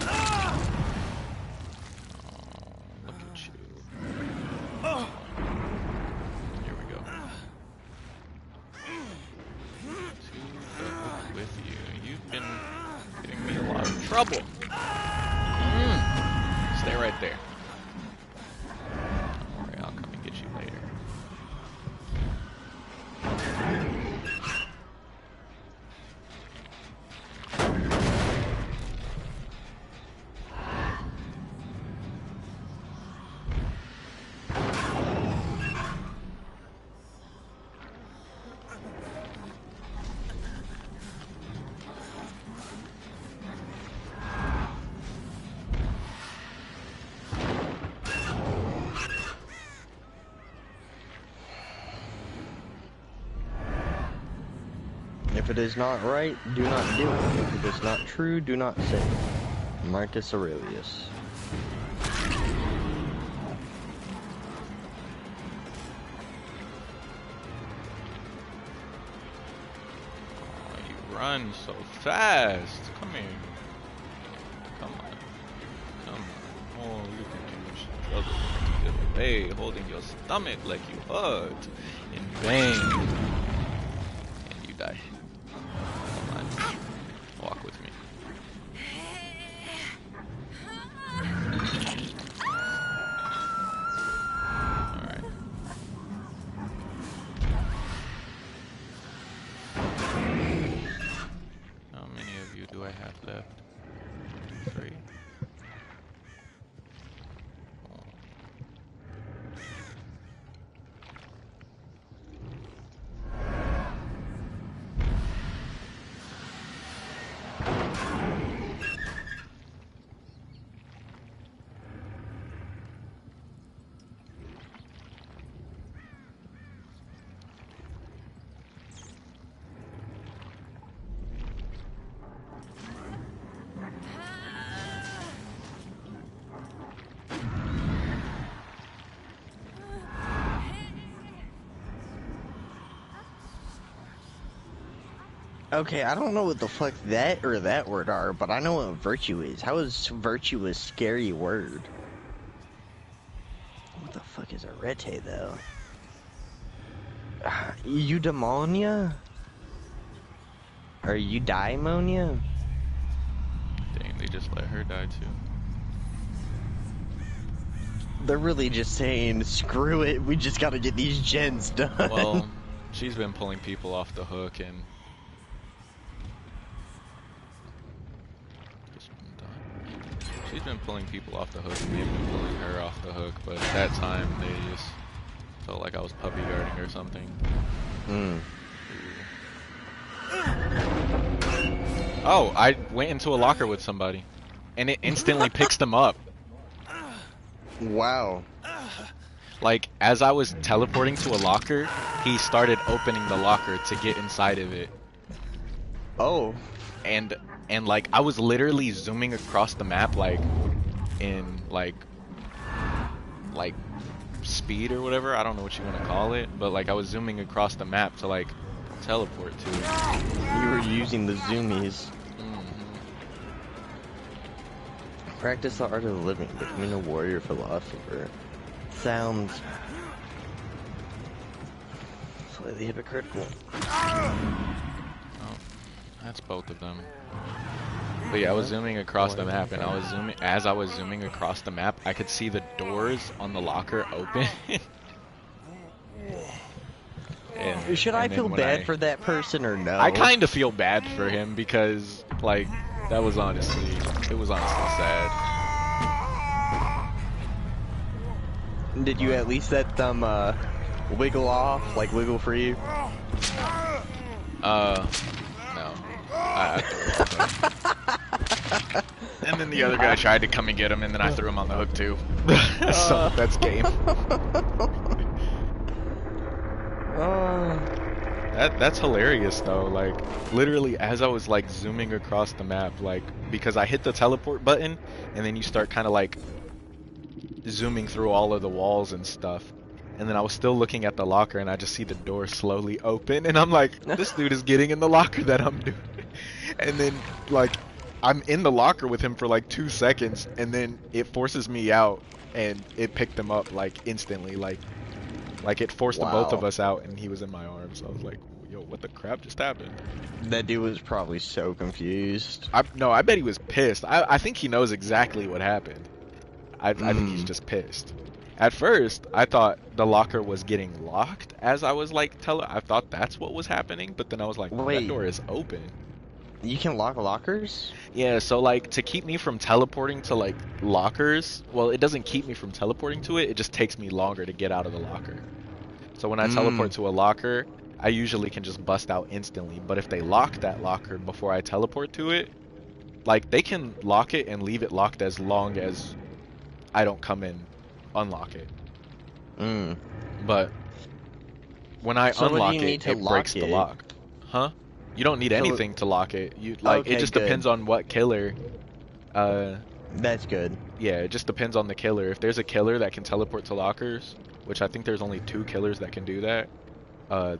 Oh, look at you. Here we go. To the hook with you. You've been getting me a lot of trouble. Stay right there. Don't worry, I'll come and get you later. If it is not right, do not do it. If it is not true, do not say it. Marcus Aurelius. Oh, you run so fast. Come here. Come on. Come on. Oh, look at you struggling to get away, holding your stomach like you hugged in vain. And you die. Come on. Walk with me. Alright. How many of you do I have left? 3. Okay, I don't know what the fuck that or that word are, but I know what virtue is. How is virtue a scary word? What the fuck is arete, though? Eudaimonia? Or eudaimonia? Dang, they just let her die too. They're really just saying, screw it, we just gotta get these gens done. Well, she's been pulling people off the hook and... She's been pulling people off the hook and they've been pulling her off the hook, but at that time they just felt like I was puppy guarding or something. Oh, I went into a locker with somebody and it instantly picks them up. Wow. Like, as I was teleporting to a locker, he started opening the locker to get inside of it. Oh. And like, I was literally zooming across the map, like, in, like speed or whatever. I don't know what you want to call it, but, like, I was zooming across the map to, like, teleport to it. You were using the zoomies. Practice the art of the living, becoming a warrior philosopher. Sounds slightly hypocritical. Oh, that's both of them. But yeah, I was zooming across the map, and as I was zooming across the map, I could see the doors on the locker open. Should I feel bad for that person or no? I kind of feel bad for him because, like, it was honestly sad. Did you at least let them wiggle off, like wiggle free? No. And then the other guy tried to come and get him, and then I threw him on the hook too. So that's game. That's hilarious though. Like literally as I was like zooming across the map, like because I hit the teleport button and then you start kind of like zooming through all of the walls and stuff. And then I was still looking at the locker and I just see the door slowly open and I'm like, this dude is getting in the locker that I'm doing. And then like I'm in the locker with him for like 2 seconds and then it forces me out and it picked him up like instantly. Like it forced the both of Wow. us out and he was in my arms. So I was like, yo, what the crap just happened? That dude was probably so confused. No, I bet he was pissed. I think he knows exactly what happened. I think he's Mm. just pissed. At first, I thought the locker was getting locked as I was like I thought that's what was happening, but then I was like, no, that Wait, door is open. you can lock lockers? Yeah, so like to keep me from teleporting to like lockers, well, it doesn't keep me from teleporting to it, it just takes me longer to get out of the locker. So when I teleport Mm. to a locker, I usually can just bust out instantly, but if they lock that locker before I teleport to it, like they can lock it and leave it locked as long as I don't come in, unlock it. Mm. But when I So what do unlock you it, need to it breaks lock the it? lock. Huh? You don't need So, anything to lock it. You like it okay, just good. depends on what killer. Uh, That's good. yeah, it just depends on the killer. If there's a killer that can teleport to lockers, which I think there's only 2 killers that can do that,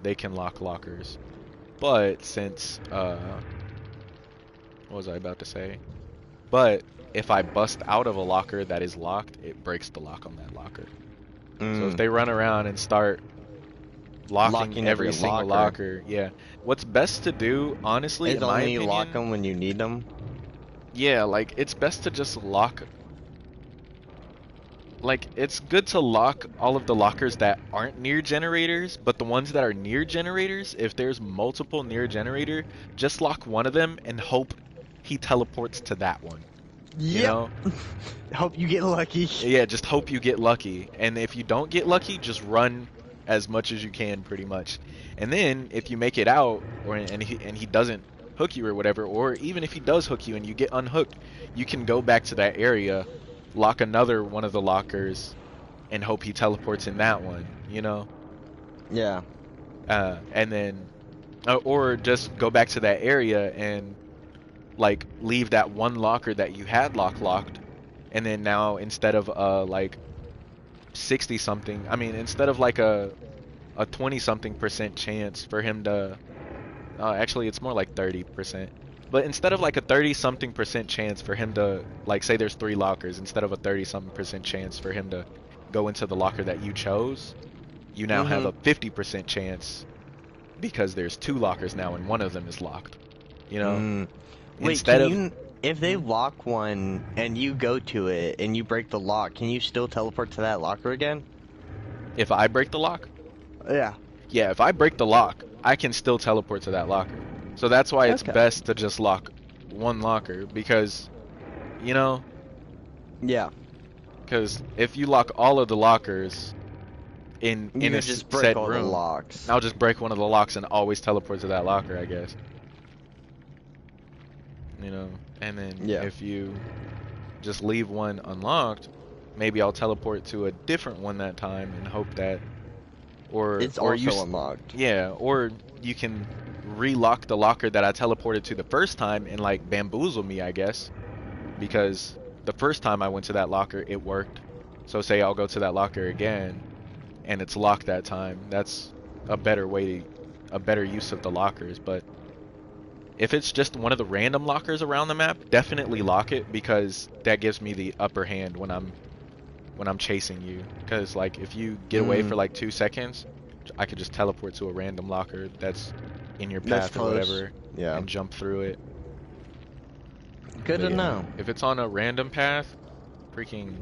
they can lock lockers. But since what was I about to say? But if I bust out of a locker that is locked, it breaks the lock on that locker. So if Mm. they run around and start locking Locking every every single locker locker, yeah. What's best to do, honestly, is in my only lock opinion, them when you need them. yeah, like it's best to just lock. Like it's good to lock all of the lockers that aren't near generators, but the ones that are near generators, if there's multiple near generator, just lock one of them and hope he teleports to that one. You Yep. know? Hope you get lucky. Yeah, just hope you get lucky. And if you don't get lucky, just run as much as you can, pretty much. And then if you make it out, or and he doesn't hook you or whatever, or even if he does hook you and you get unhooked, you can go back to that area, lock another one of the lockers, and hope he teleports in that one. You know, Yeah. and then, or just go back to that area and like leave that one locker that you had locked, and then now instead of like 60 something, I mean instead of like a 20 something percent chance for him to actually it's more like 30%, but instead of like a 30 something percent chance for him to, like, say there's 3 lockers, instead of a 30 something percent chance for him to go into the locker that you chose, you now have Mm-hmm. a 50% chance because there's 2 lockers now and one of them is locked, you know, Mm. Wait, instead can of you, if they Mhm. lock one and you go to it and you break the lock, can you still teleport to that locker again? If I break the lock, Yeah. yeah, if I break the lock, I can still teleport to that locker. So that's why it's Okay. best to just lock one locker because, you know, Yeah. because if you lock all of the lockers You in a could just break set all the room, locks. I'll just break one of the locks and always teleport to that locker, I guess. You know, and then Yeah. if you just leave one unlocked, maybe I'll teleport to a different one that time and hope that, It's or you also unlocked. yeah, or you can relock the locker that I teleported to the first time and like bamboozle me, I guess, because the first time I went to that locker, it worked. So say I'll go to that locker again and it's locked that time. That's a better way, a better use of the lockers. But if it's just one of the random lockers around the map, definitely lock it because that gives me the upper hand when I'm chasing you. Because like if you get away for Mm. like 2 seconds, I could just teleport to a random locker that's in your That's path or close. whatever Yeah. and jump through it. Good But to yeah, know. if it's on a random path, freaking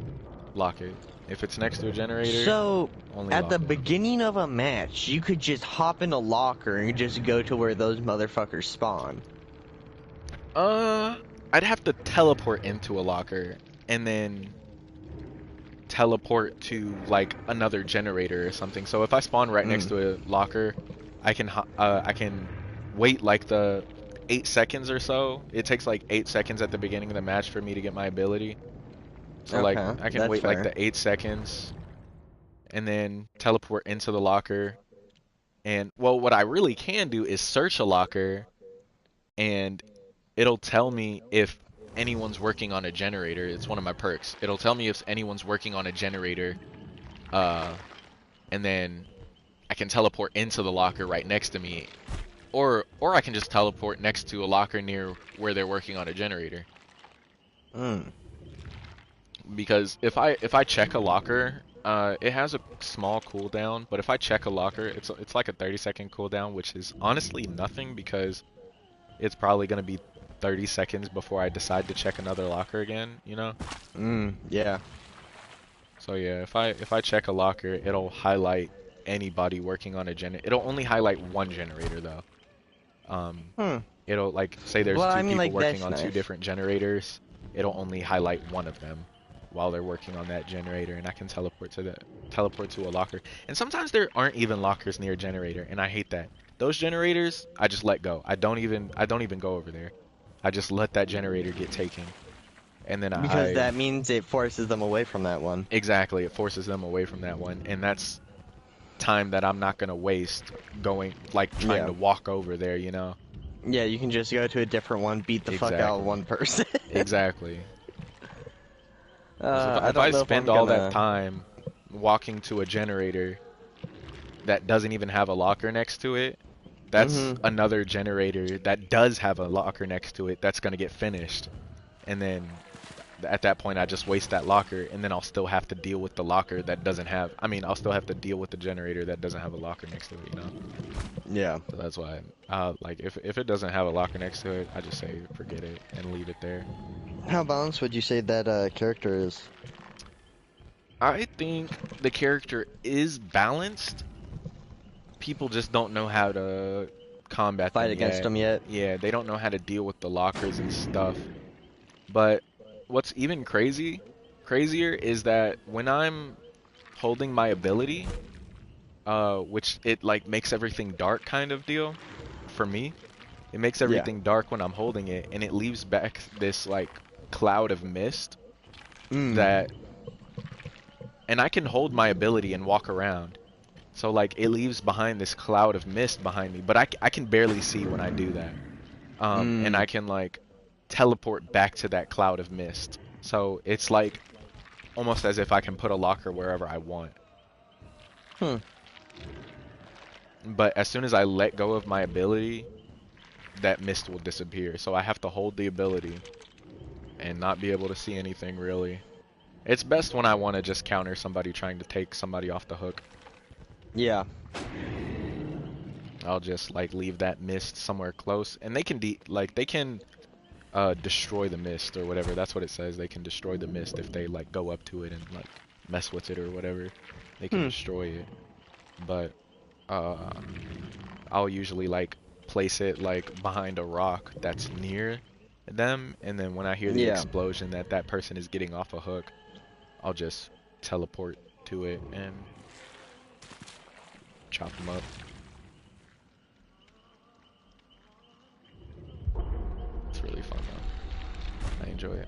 lock it. If it's next to a generator, So, only at the lock it. beginning of a match, you could just hop in a locker and just go to where those motherfuckers spawn. Uh, I'd have to teleport into a locker and then teleport to like another generator or something. So if I spawn right next Mm. to a locker, I can wait like the 8 seconds or so. It takes like 8 seconds at the beginning of the match for me to get my ability. So like Okay, I can that's wait like fair. the 8 seconds and then teleport into the locker And well, what I really can do is search a locker, and it'll tell me if anyone's working on a generator. It's one of my perks. It'll tell me if anyone's working on a generator, uh, and then I can teleport into the locker right next to me, or I can just teleport next to a locker near where they're working on a generator. Hmm. Because if I check a locker, it has a small cooldown, but if I check a locker, it's like a 30-second cooldown, which is honestly nothing because it's probably gonna be 30 seconds before I decide to check another locker again, you know? Yeah. So yeah, if I check a locker, it'll highlight anybody working on a It'll only highlight one generator though. Hmm. It'll like say there's Well, two I mean, people like, working that's on two nice. different generators. It'll only highlight one of them while they're working on that generator, and I can teleport to a locker. And sometimes there aren't even lockers near a generator, and I hate that. Those generators, I just let go. I don't even go over there. I just let that generator get taken, and then Because I that means it forces them away from that one. exactly, it forces them away from that one, and that's time that I'm not gonna waste going like trying Yeah. to walk over there, you know? Yeah, you can just go to a different one, beat the fuck out of Exactly. one person. Exactly. 'Cause I if I don't know if spend I'm all that gonna. time walking to a generator that doesn't even have a locker next to it, that's Mm-hmm. another generator that does have a locker next to it that's gonna get finished. And then at that point I just waste that locker, and then I'll still have to deal with the locker that doesn't have, I mean, I'll still have to deal with the generator that doesn't have a locker next to it, you know? Yeah. So that's why, like, if it doesn't have a locker next to it, I just say forget it and leave it there. How balanced would you say that character is? I think the character is balanced. People just don't know how to combat Fight them against yet. them yet? Yeah, they don't know how to deal with the lockers and stuff. But what's even crazier is that when I'm holding my ability, which it like makes everything dark kind of deal for me. It makes Yeah. everything dark when I'm holding it, and it leaves back this like cloud of mist Mm. that, and I can hold my ability and walk around. So like it leaves behind this cloud of mist behind me, but I can barely see when I do that. And Mm. I can like teleport back to that cloud of mist. So it's like almost as if I can put a locker wherever I want. Hmm. But as soon as I let go of my ability, that mist will disappear. So I have to hold the ability and not be able to see anything really. It's best when I want to just counter somebody trying to take somebody off the hook. Yeah. I'll just like leave that mist somewhere close, and they can destroy the mist or whatever. That's what it says. They can destroy the mist if they like go up to it and like mess with it or whatever. They can Hmm. destroy it. But uh, I'll usually like place it like behind a rock that's near them, and then when I hear the Yeah. explosion that that person is getting off a hook, I'll just teleport to it and chop them up. It's really fun though. I enjoy it.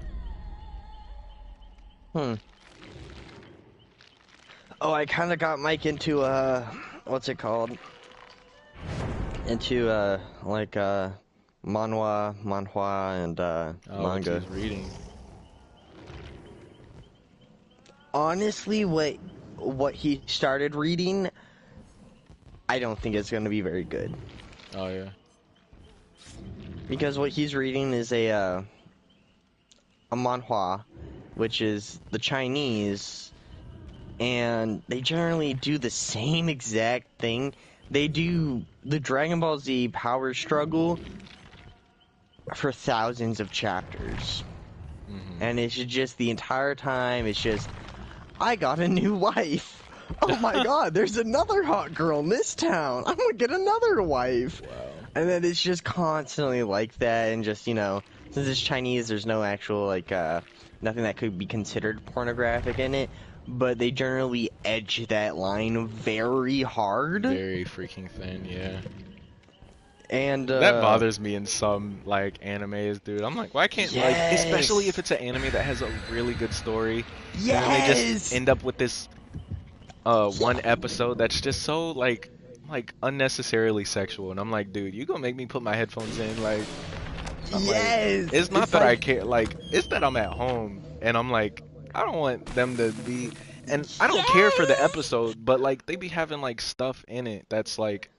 Hmm. Oh, I kind of got Mike into what's it called? Into manhwa, and Oh, which manga. he's reading. Honestly, what he started reading, I don't think it's gonna be very good. Oh yeah. Because what he's reading is a manhwa, which is the Chinese, and they generally do the same exact thing. They do the Dragon Ball Z power struggle for thousands of chapters. Mhm. And it's just the entire time, it's just, I got a new wife. Oh my god, there's another hot girl in this town. I'm gonna get another wife. Wow. And then it's just constantly like that, and just, since it's Chinese, there's no actual, nothing that could be considered pornographic in it, but they generally edge that line very hard. Very freaking thin, yeah. And, That bothers me in some like animes, dude. I'm like, why can't like, especially if yes! it's an anime that has a really good story, and then they just Yes! end up with this one episode that's just so like like unnecessarily sexual, and I'm like, dude, you gonna make me put my headphones in? Like, I'm like, Yes, it's not it's that I like care. Like, it's that I'm at home, and I'm like, I don't want them to be, and I don't care for the yes. episode, but like they be having like stuff in it that's like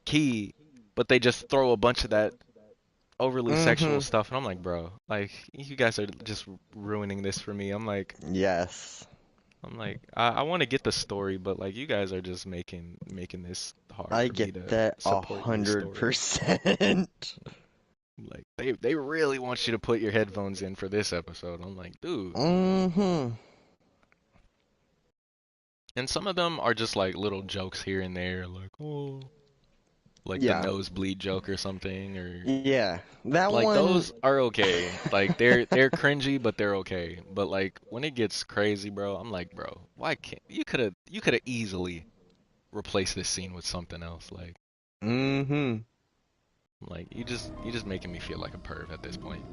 key, but they just throw a bunch of that overly sexual Mm-hmm. stuff, and I'm like, bro, like you guys are just ruining this for me. Yes. I'm like, I want to get the story, but like you guys are just making this hard I for me get to that support your story. 100%. Like they really want you to put your headphones in for this episode. I'm like, dude. Mm-hmm. And some of them are just like little jokes here and there, like oh, like the Yeah. nosebleed joke or something, or Yeah. That like one. those are okay. Like they're cringy, but they're okay. But like when it gets crazy, bro, I'm like, bro, why can't you could have easily replaced this scene with something else. Mm-hmm. Like you just making me feel like a perv at this point.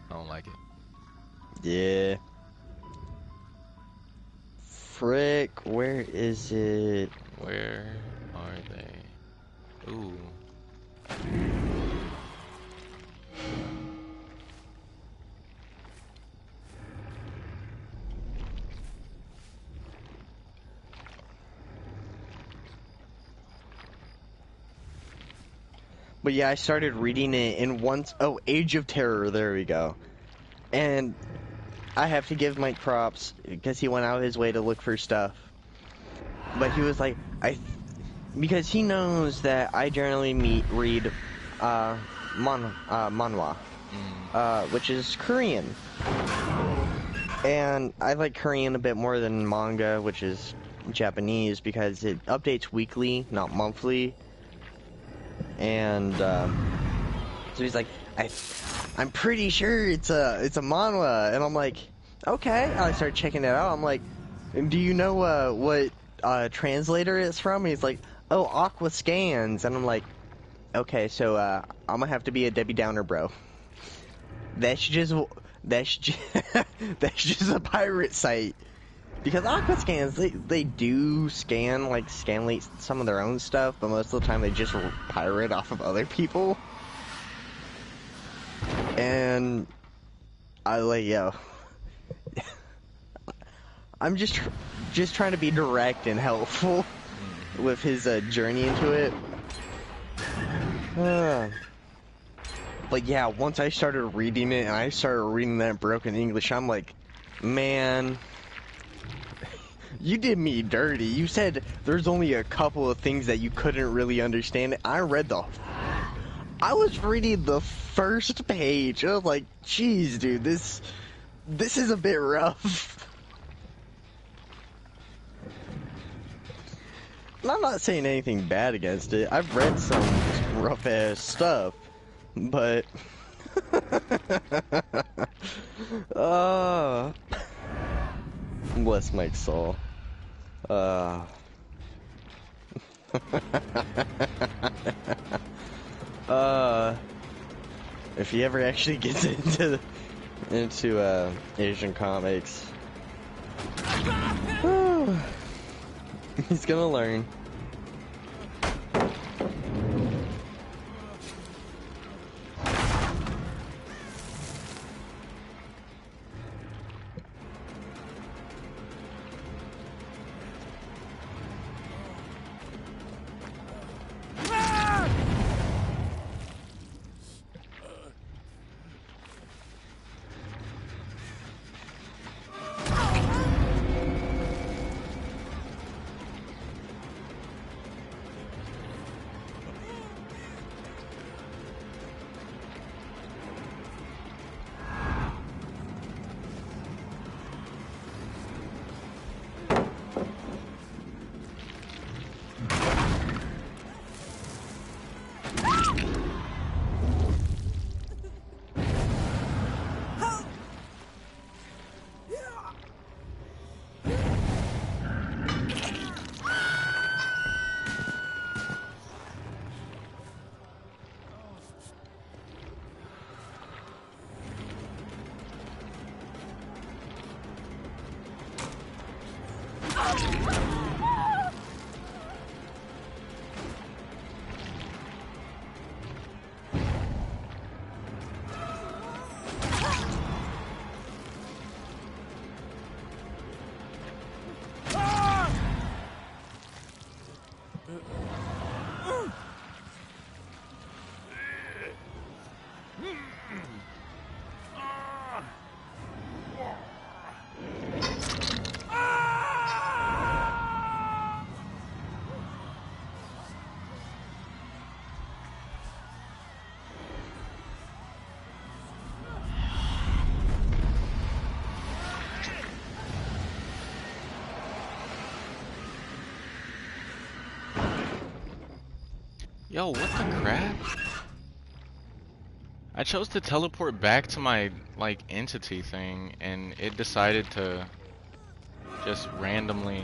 I don't like it. Yeah. Frick, where is it? Where are they? Ooh. But yeah, I started reading it in once. Oh, Age of Terror. There we go. And I have to give Mike props because he went out his way to look for stuff. But he was like, because he knows that I generally read manhwa, Mm. which is Korean. And I like Korean a bit more than manga, which is Japanese, because it updates weekly, not monthly. And so he's like, I'm pretty sure it's a manhwa, and I'm like, okay. I start checking it out. I'm like, do you know what translator it's from? He's like, oh, Aqua Scans, and I'm like, okay, so I'm gonna have to be a Debbie Downer, bro. That's just that's just, that's just a pirate site. Because Aqua Scans, they do scanlate some of their own stuff, but most of the time they just pirate off of other people. And I like, yo, I'm just trying to be direct and helpful Mm-hmm. with his journey into it. But yeah, once I started reading it and I started reading that broken English, I'm like, man, you did me dirty. You said there's only a couple of things that you couldn't really understand. I was reading the first page. I was like, geez, dude, this is a bit rough. And I'm not saying anything bad against it. I've read some rough ass stuff, but uh bless Mike's soul. Uh uh if he ever actually gets into Asian comics, he's gonna learn. Yo, what the crap? I chose to teleport back to my, like, entity thing, and it decided to just randomly...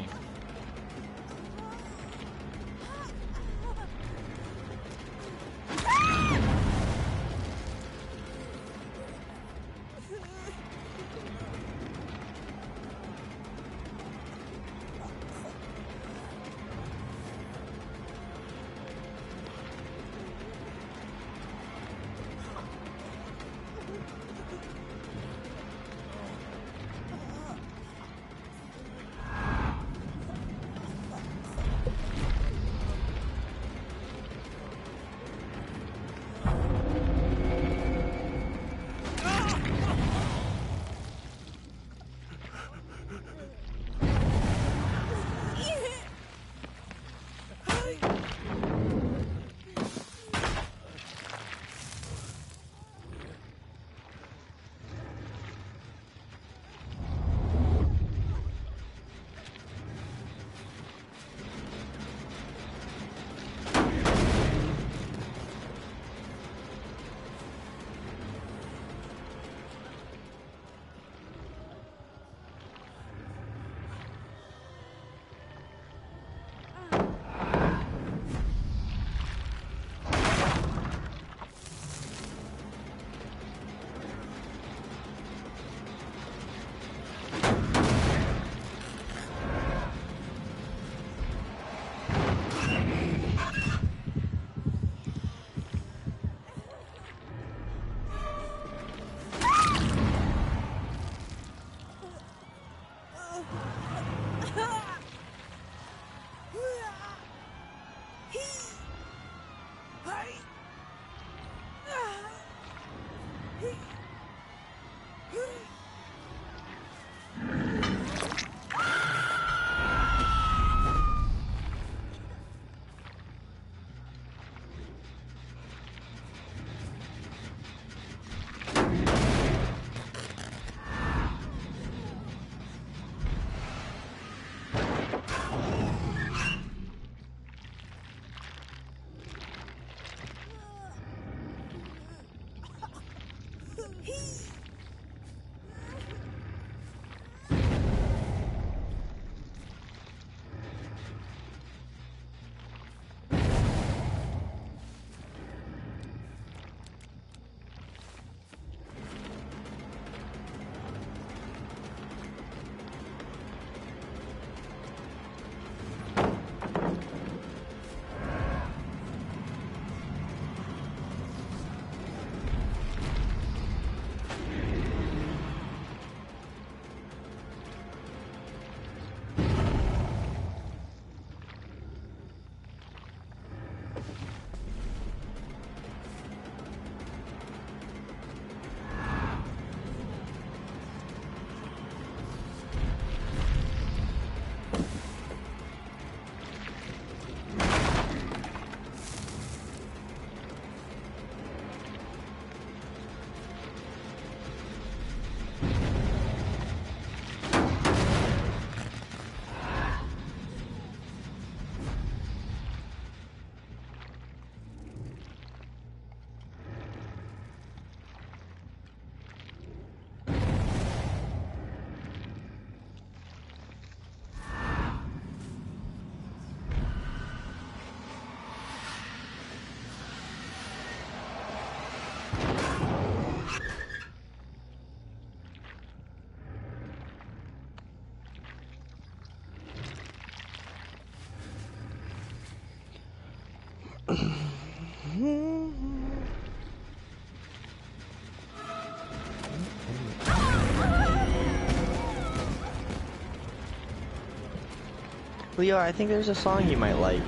Leo, I think there's a song you might like.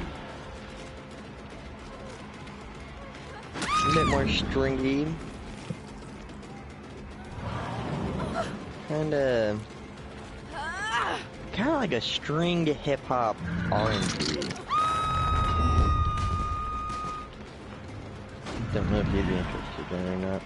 A bit more stringy. Kinda like a string hip-hop R&B. Don't know if you'd be interested in it or not.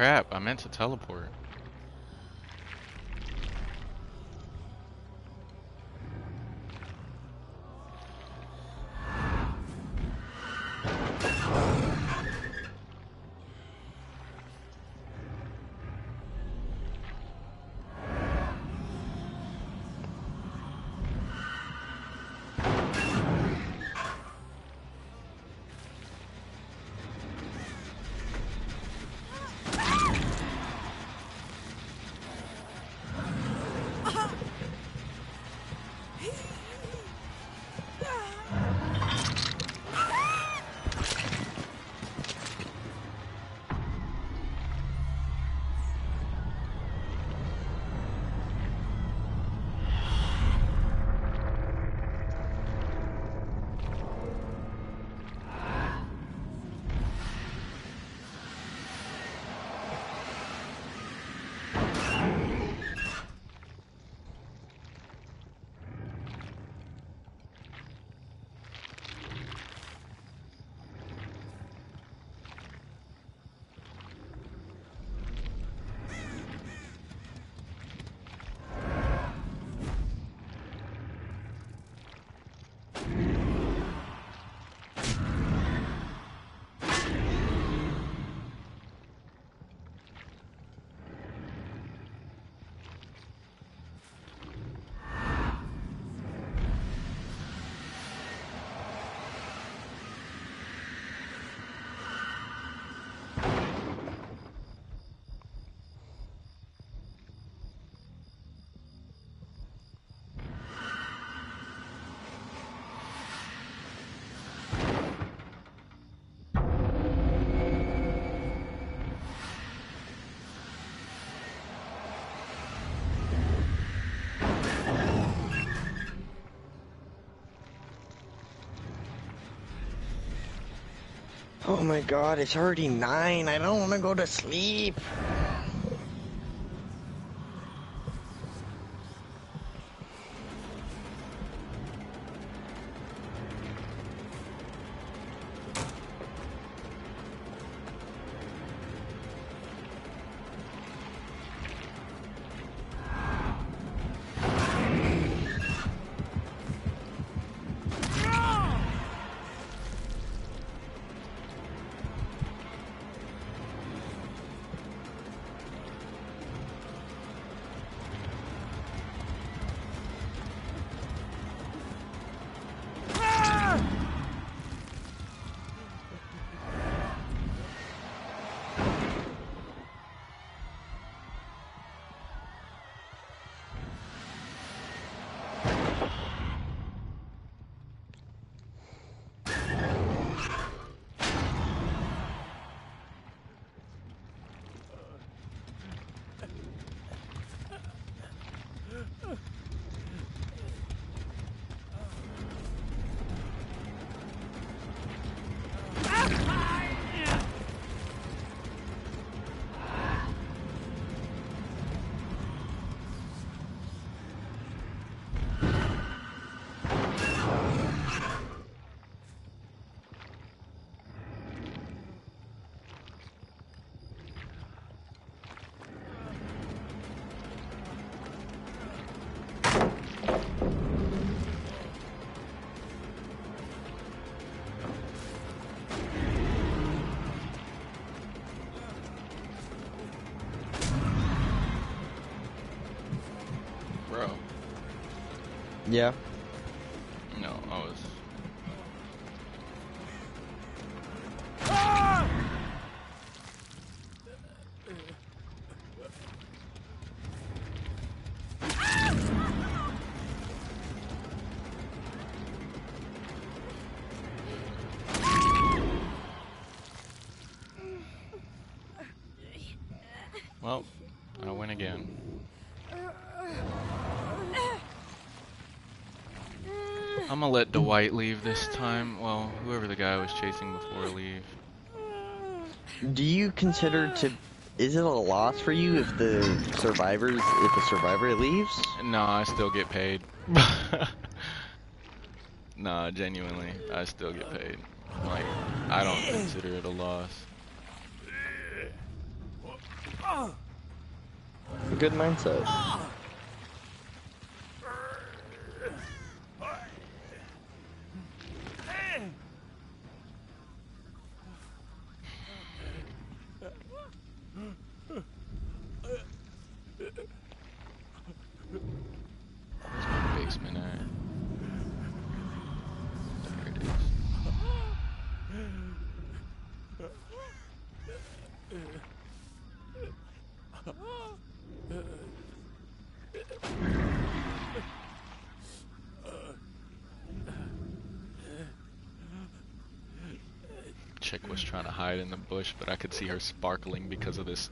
crap, I meant to teleport. Oh my god, it's already 9. I don't want to go to sleep. Bro. Yeah. No, I was... Well, I win again. I'm gonna let Dwight leave this time. Well, whoever the guy was chasing before leave. Do you consider to... Is it a loss for you if the survivor leaves? Nah, I still get paid. Nah, genuinely, I still get paid. Like, I don't consider it a loss. Good mindset. Where's my basement at? There it is. Chick was trying to hide in the bush, but I could see her sparkling because of this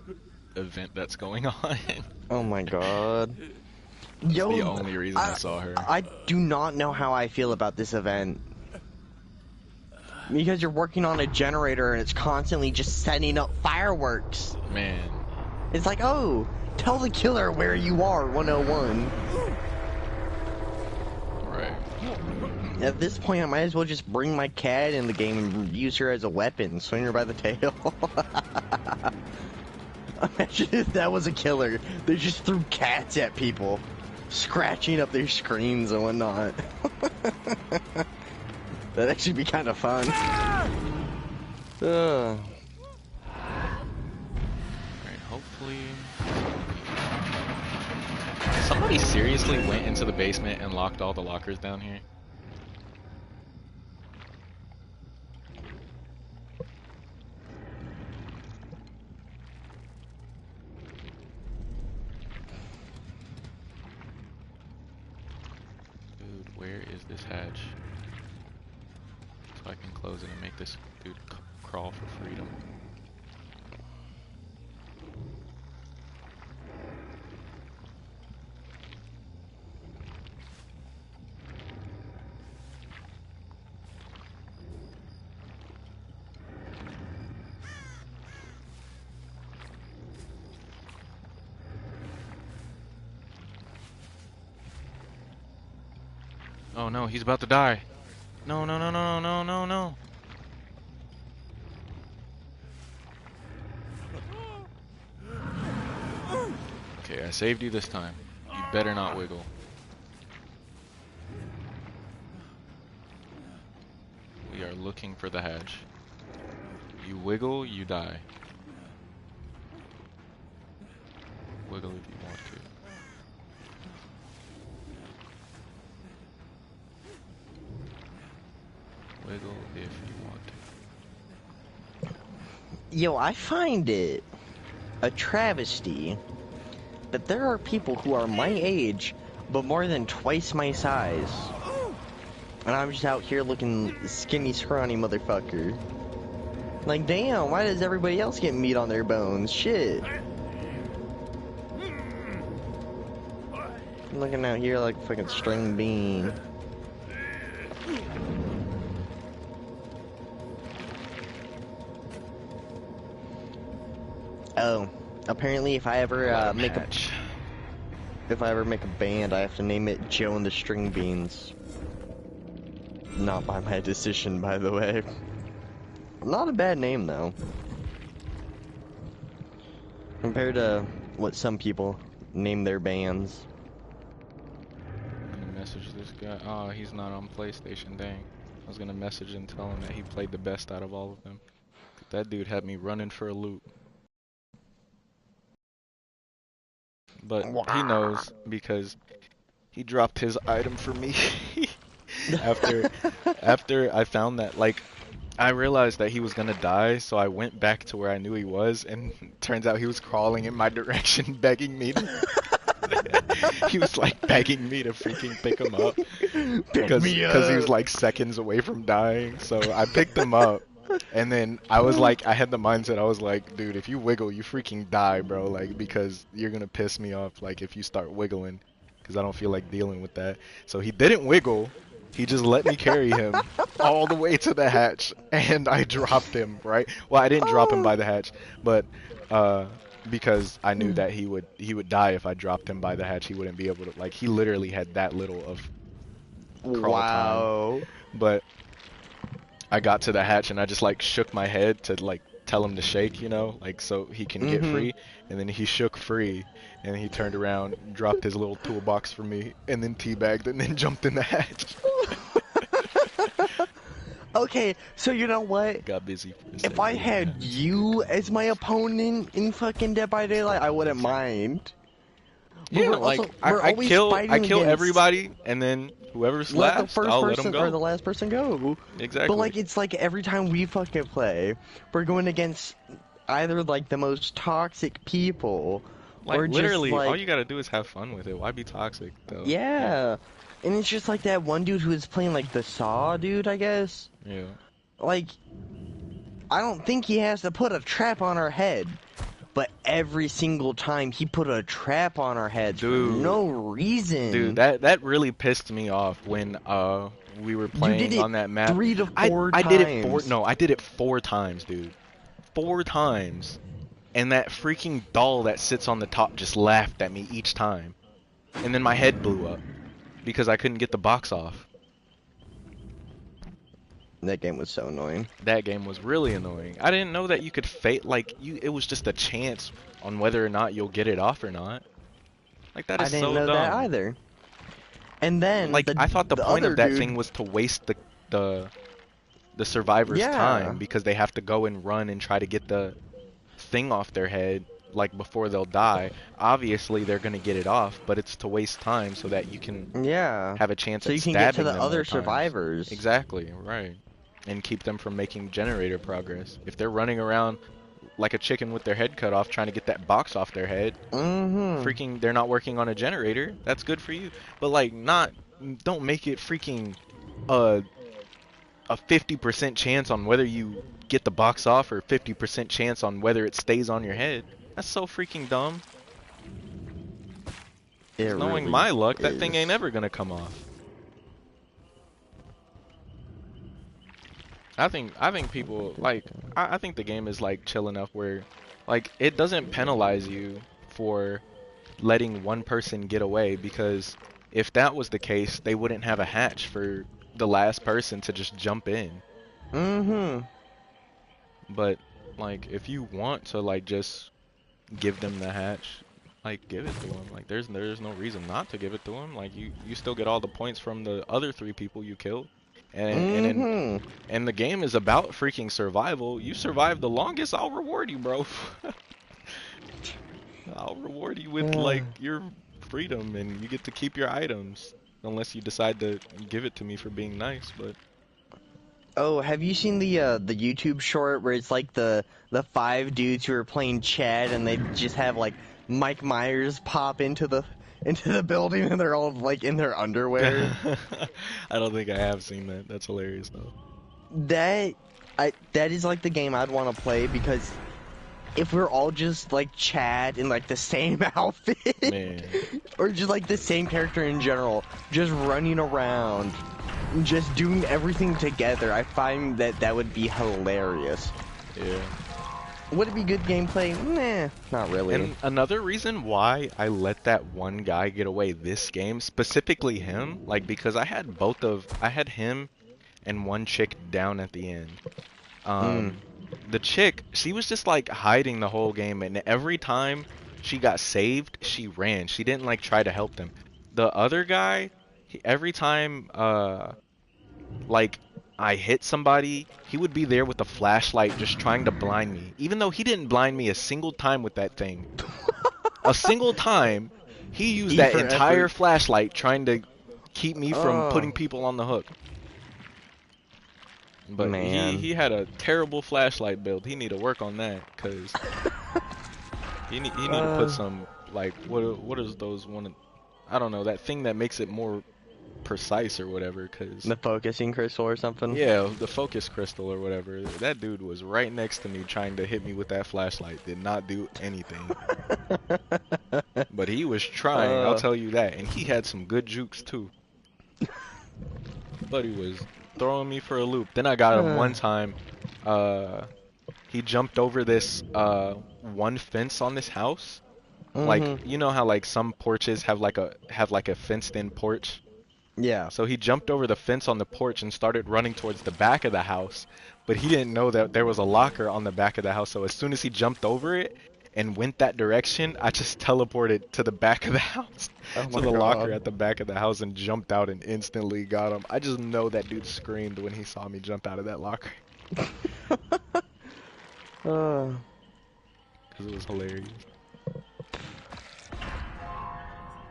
event that's going on. Oh my god. That's Yo, the only reason I saw her. I do not know how I feel about this event. Because you're working on a generator and it's constantly just setting up fireworks. Man. It's like, oh, tell the killer where you are, 101. Right. At this point, I might as well just bring my cat in the game and use her as a weapon, swing her by the tail. Imagine if that was a killer. They just threw cats at people, scratching up their screens and whatnot. That'd actually be kind of fun. Alright, hopefully... Somebody seriously went into the basement and locked all the lockers down here? Dude, where is this hatch? So I can close it and make this dude crawl for freedom. Oh no, he's about to die. No, no, no, no, no, no, no. Okay, I saved you this time. You better not wiggle. We are looking for the hatch. You wiggle, you die. Wiggle if you want to. Wiggle if you want to. Yo, I find it a travesty that there are people who are my age, but more than twice my size. And I'm just out here looking skinny, scrawny motherfucker. Like, damn, why does everybody else get meat on their bones? Shit. I'm looking out here like a fucking string bean. Oh, apparently if I ever make a band, I have to name it Joe and the String Beans. Not by my decision, by the way. Not a bad name though. Compared to what some people name their bands. I'm gonna message this guy. Oh, he's not on PlayStation, dang. I was gonna message and tell him that he played the best out of all of them. That dude had me running for a loop. But he knows because he dropped his item for me. after I found that, like, I realized that he was gonna die, so I went back to where I knew he was, and turns out he was crawling in my direction, begging me to. He was like begging me to freaking pick him up because he was like seconds away from dying. So I picked him up, and then I was like, I had the mindset, I was like, dude, if you wiggle, you freaking die, bro. Like, because you're gonna piss me off. Like, if you start wiggling, because I don't feel like dealing with that. So he didn't wiggle. He just let me carry him all the way to the hatch, and I dropped him, right? Well, I didn't drop him by the hatch, but because I knew that he would die if I dropped him by the hatch. He wouldn't be able to, like, he literally had that little of crawl time. But I got to the hatch and I just like shook my head to like tell him to shake, like so he can get free. And then he shook free, and he turned around, dropped his little toolbox for me, and then teabagged, and then jumped in the hatch. Okay, so you know what? Got busy for a If second. I had you as my opponent in fucking Dead by Daylight, I wouldn't mind. But Yeah, we're like also, we're I always kill fighting kill against- everybody, and then whoever's let the last, first I'll let them person go. or the last person go. Exactly. But like it's like every time we fucking play, we're going against either like the most toxic people, Like or literally, just like all you gotta do is have fun with it. Why be toxic though? yeah. And it's just like that one dude who was playing like the Saw dude, I guess. Yeah. Like, I don't think he has to put a trap on our head, but every single time he put a trap on our heads Dude. for no reason. Dude, that really pissed me off when we were playing on that map. 3 to 4 I times. did it I did it 4 times, dude. 4 times. And that freaking doll that sits on the top just laughed at me each time. And then my head blew up because I couldn't get the box off. That game was so annoying. That game was really annoying. I didn't know that you could it was just a chance on whether or not you'll get it off or not. Like that is I didn't so know dumb. that either. And then Like I thought the point other of that dude, thing was to waste the survivor's Yeah. time because they have to go and run and try to get the thing off their head like before they'll die. Obviously they're gonna get it off, but it's to waste time so that you can yeah, have a chance so at you can get to stabbing the them other more times. survivors. Exactly, right. And keep them from making generator progress. If they're running around like a chicken with their head cut off trying to get that box off their head, freaking they're not working on a generator, that's good for you. But like don't make it freaking a 50% chance on whether you get the box off or 50% chance on whether it stays on your head. That's so freaking dumb. Knowing my luck, that thing ain't ever gonna come off. I think people like I think the game is like chill enough where like it doesn't penalize you for letting one person get away, because if that was the case, they wouldn't have a hatch for the last person to just jump in. But like if you want to like just give them the hatch, like give it to them. Like there's no reason not to give it to them. Like you still get all the points from the other 3 people you killed. And the game is about freaking survival. You survive the longest, I'll reward you, bro. I'll reward you with like your freedom, and you get to keep your items, unless you decide to give it to me for being nice. But oh, have you seen the YouTube short where it's like the 5 dudes who are playing Chad and they just have like Mike Myers pop into the building and they're all like in their underwear? I don't think I have seen that. That's hilarious though. That is like the game I'd want to play, because if we're all just like Chad in like the same outfit, Man. or just like the same character in general, just running around, just doing everything together, I find that would be hilarious. Yeah. Would it be good gameplay? Nah, not really. And another reason why I let that one guy get away this game, specifically him, like because I had him and one chick down at the end. The chick, she was just like hiding the whole game, and every time she got saved, she ran. She didn't like try to help them. The other guy, every time like I hit somebody, he would be there with a flashlight just trying to blind me, even though he didn't blind me a single time with that thing. A single time, he used that entire flashlight trying to keep me from putting people on the hook. But he had a terrible flashlight build. He need to work on that, cause he need to put some like what is those one, I don't know, that thing that makes it more precise or whatever, cause the focusing crystal or something. Yeah, the focus crystal or whatever. That dude was right next to me trying to hit me with that flashlight. Did not do anything. But he was trying, I'll tell you that. And he had some good jukes too. But he was throwing me for a loop. Then I got him one time. He jumped over this one fence on this house. Like, you know how like some porches have like a fenced in porch? Yeah. So he jumped over the fence on the porch and started running towards the back of the house. but he didn't know that there was a locker on the back of the house. So as soon as he jumped over it and went that direction, I just teleported to the back of the house, Oh to my the locker god. at the back of the house, and jumped out and instantly got him. I just know that dude screamed when he saw me jump out of that locker Uh, because it was hilarious.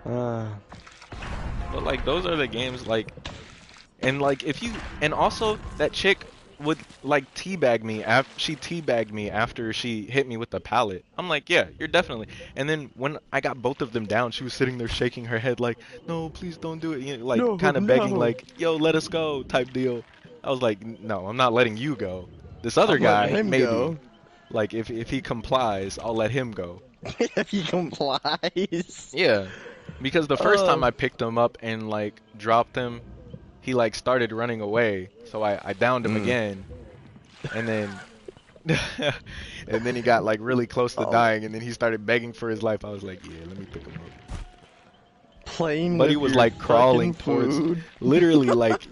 uh, But like those are the games like, and like if you, and also that chick would like teabag me after she teabagged me after she hit me with the pallet. I'm like, yeah, you're definitely. And then when I got both of them down, she was sitting there shaking her head like, no, please don't do it. You know, like no, kind of begging no. like, yo, let us go type deal. I was like, no, I'm not letting you go. This other I'm letting guy, him maybe. go. Like if he complies, I'll let him go. If he complies. Yeah. Because the first time Oh, I picked him up and like dropped him, he like started running away. So I downed him mm. again, and then and then he got like really close to Oh, dying, and then he started begging for his life. I was like, yeah, let me pick him up. playing But he with was your like fucking crawling towards, food. literally like,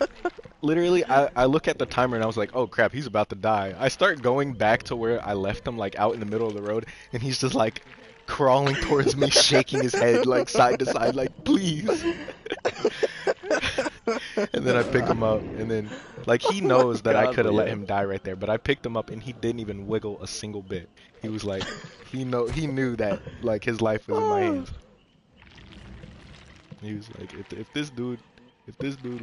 literally I look at the timer and I was like, oh crap, he's about to die. I start going back to where I left him, like out in the middle of the road, and he's just like crawling towards me, shaking his head like side to side, like please. And then I pick him up, and then like he Oh my knows that I god, could have let Leo. him die right there, but I picked him up and he didn't even wiggle a single bit. He was like, he knew that like his life was in my Oh. hands. He was like, if this dude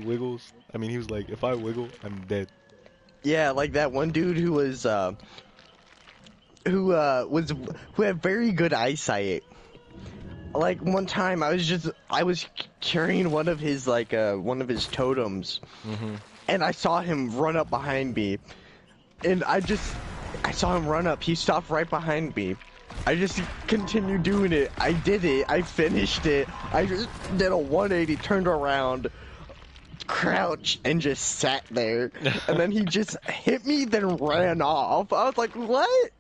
wiggles, I mean, he was like, if I wiggle, I'm dead. Yeah, like that one dude who had very good eyesight. Like one time I was carrying one of his totems, Mhm. and I saw him run up behind me, and I saw him run up. He stopped right behind me. I just continued doing it. I did it. I finished it. I just did a 180, turned around, crouched, and just sat there. And then he just hit me, then ran off. I was like, what?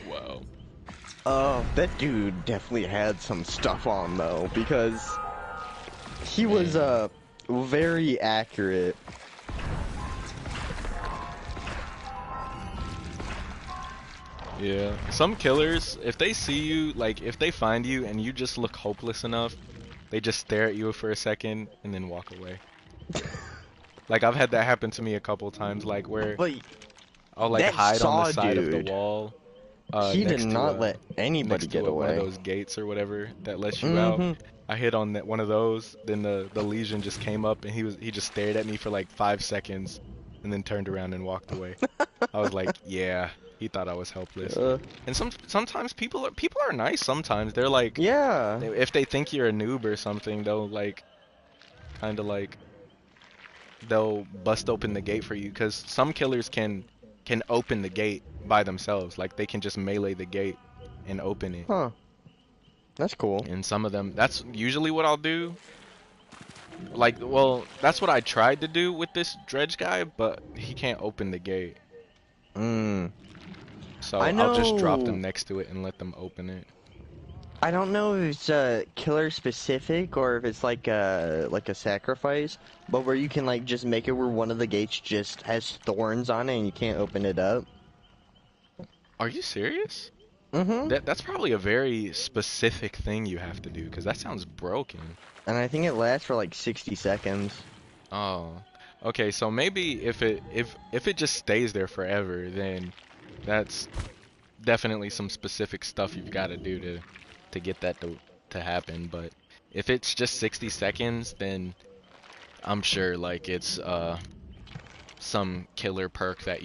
Wow. That dude definitely had some stuff on though, because he was Man. very accurate. Yeah. Some killers, if they see you, like if they find you and you just look hopeless enough, they just stare at you for a second and then walk away. Like I've had that happen to me a couple times, like where But I'll like that hide on the Saw side of the dude, wall, he did not let anybody next get to one of away. those gates or whatever that lets you out. Mm-hmm. I hit on that one of those, then the Legion just came up and he just stared at me for like 5 seconds and then turned around and walked away. I was like, yeah, he thought I was helpless. Uh, And sometimes people are nice sometimes. They're like, yeah. if they think you're a noob or something, they'll like kind of like they'll bust open the gate for you, because some killers can open the gate by themselves. Like they can just melee the gate and open it. Huh. That's cool. And some of them, that's usually what I'll do. Like, well, that's what I tried to do with this dredge guy, but he can't open the gate. Mm. So I I'll just drop know. them next to it and let them open it. I don't know if it's killer specific or if it's like a sacrifice, but where you can like just make it where one of the gates just has thorns on it and you can't open it up. Are you serious? Mm-hmm. That's probably a very specific thing you have to do, because that sounds broken. And I think it lasts for like 60 seconds. Oh. Okay, so maybe if it just stays there forever, then that's definitely some specific stuff you've got to do to get that to happen. But if it's just 60 seconds, then I'm sure like it's some killer perk that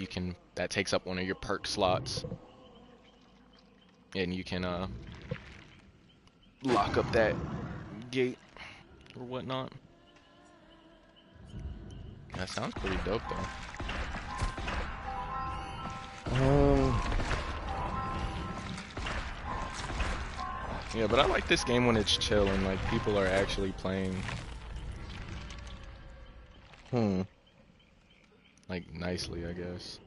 that takes up one of your perk slots, and you can lock up that gate or whatnot. That sounds pretty dope though. Um, Yeah, but I like this game when it's chill and like people are actually playing hmm. like nicely, I guess.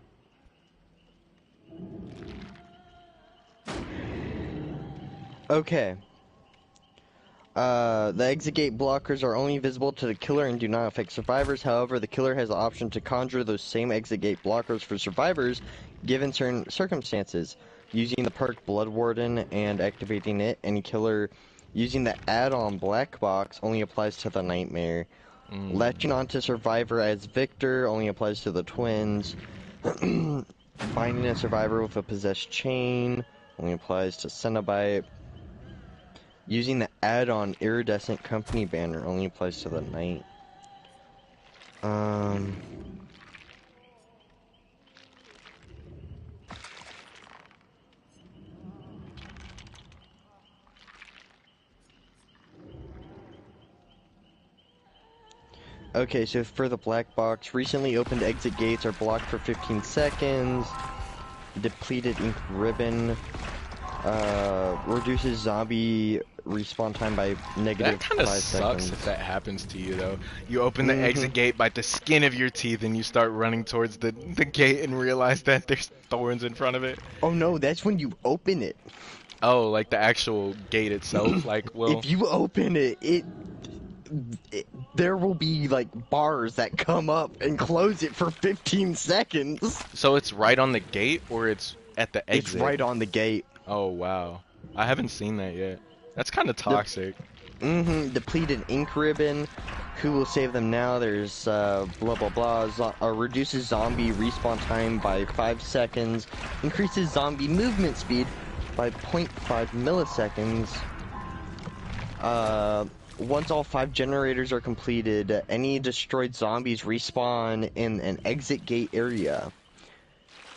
Okay. The exit gate blockers are only visible to the killer and do not affect survivors. However, the killer has the option to conjure those same exit gate blockers for survivors given certain circumstances. Using the perk Blood Warden and activating it, any killer using the add-on Black Box only applies to the Nightmare. Latching onto Survivor as Victor only applies to the twins. Binding a survivor with a possessed chain only applies to Cenobite. Using the add-on Iridescent Company banner only applies to the Knight. Okay, so for the black box, recently opened exit gates are blocked for 15 seconds. Depleted ink ribbon reduces zombie respawn time by negative 5 seconds. That kind of sucks if that happens to you, though. You open the exit gate by the skin of your teeth and you start running towards the gate and realize that there's thorns in front of it. Oh no, that's when you open it. Oh, like the actual gate itself? Like, well... If you open it, there will be, like, bars that come up and close it for 15 seconds. So it's right on the gate, or it's at the exit? It's right on the gate. Oh, wow. I haven't seen that yet. That's kind of toxic. Depleted ink ribbon. Who will save them now? There's, blah blah blah. Reduces zombie respawn time by 5 seconds. Increases zombie movement speed by 0.5 milliseconds. Once all 5 generators are completed, any destroyed zombies respawn in an exit gate area.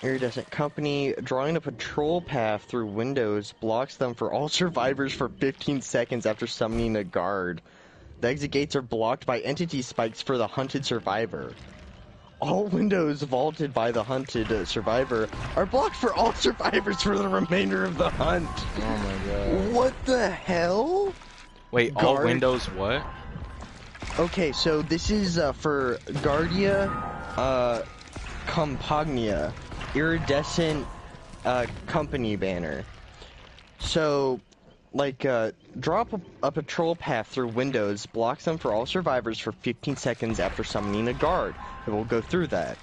Iridescent Company, drawing a patrol path through windows blocks them for all survivors for 15 seconds after summoning a guard. The exit gates are blocked by entity spikes for the hunted survivor. All windows vaulted by the hunted survivor are blocked for all survivors for the remainder of the hunt. Oh my god. What the hell? Wait, all windows what? Okay, so this is for Guardia Compagnia, Iridescent Company banner. So, like, drop a patrol path through windows, blocks them for all survivors for 15 seconds after summoning a guard. And we'll go through that.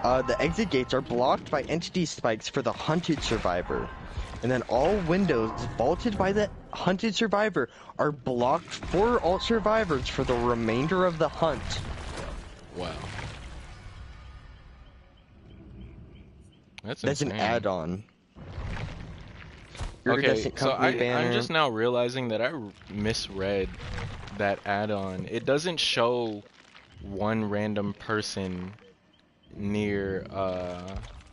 The exit gates are blocked by entity spikes for the hunted survivor. And then all windows vaulted by the hunted survivor are blocked for all survivors for the remainder of the hunt. Wow. That's an add-on. Okay, so I'm just now realizing that I misread that add-on. It doesn't show one random person near,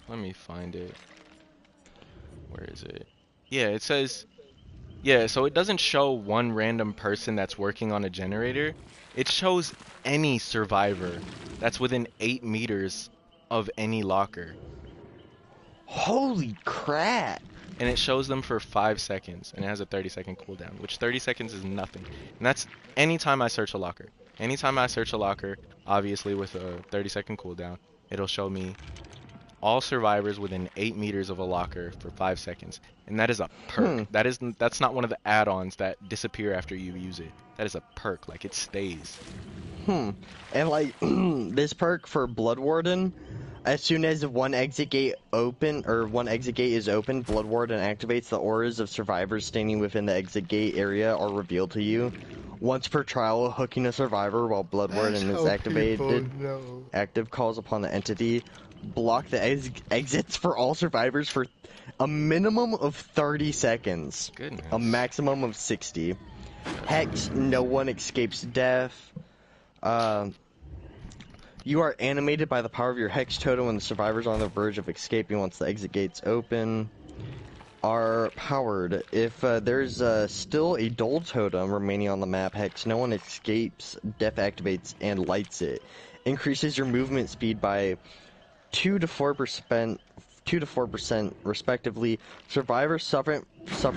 let me find it. Where is it? Yeah, it says, yeah, so it doesn't show one random person that's working on a generator. It shows any survivor that's within 8 meters of any locker. Holy crap! And it shows them for 5 seconds, and it has a 30-second cooldown, which 30 seconds is nothing. And that's anytime I search a locker. Anytime I search a locker, obviously with a 30-second cooldown, it'll show me all survivors within 8 meters of a locker for 5 seconds. And that is a perk. That's not one of the add-ons that disappear after you use it. That is a perk, like it stays. And like, this perk for Blood Warden, as soon as one exit gate is open, Blood Warden activates. The auras of survivors standing within the exit gate area are revealed to you. Once per trial, hooking a survivor while Blood Warden is activated. Active calls upon the entity. Block the exits for all survivors for a minimum of 30 seconds. Goodness. A maximum of 60. Hex, no one escapes death. You are animated by the power of your Hex totem when the survivors are on the verge of escaping once the exit gates open. Are powered. If there's still a dull totem remaining on the map, Hex, no one escapes, death activates, and lights it. Increases your movement speed by 2 to 4% respectively. Survivors suffer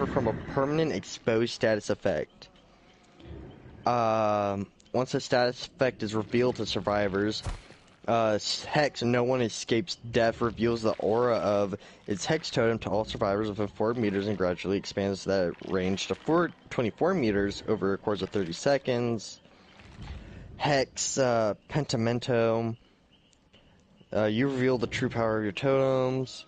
from a permanent exposed status effect. Once the status effect is revealed to survivors, Hex, no one escapes death, reveals the aura of its Hex totem to all survivors within 4 meters and gradually expands that range to 24 meters over a course of 30 seconds. Hex, Pentamento, you reveal the true power of your totems.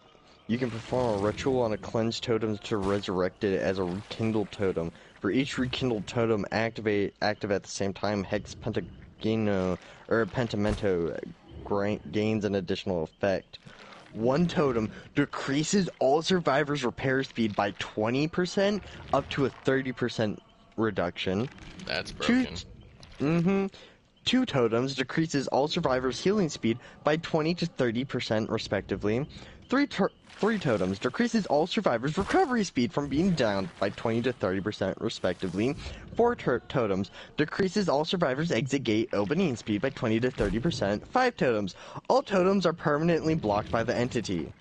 You can perform a ritual on a cleansed totem to resurrect it as a rekindled totem. For each rekindled totem active at the same time, Hex Pentagino or Pentamento gains an additional effect. One totem decreases all survivors' repair speed by 20% up to a 30% reduction. That's broken. Two totems decreases all survivors' healing speed by 20 to 30% respectively. Three totems decreases all survivors' recovery speed from being down by 20 to 30% respectively. Four totems decreases all survivors' exit gate opening speed by 20 to 30%. Five totems. All totems are permanently blocked by the entity.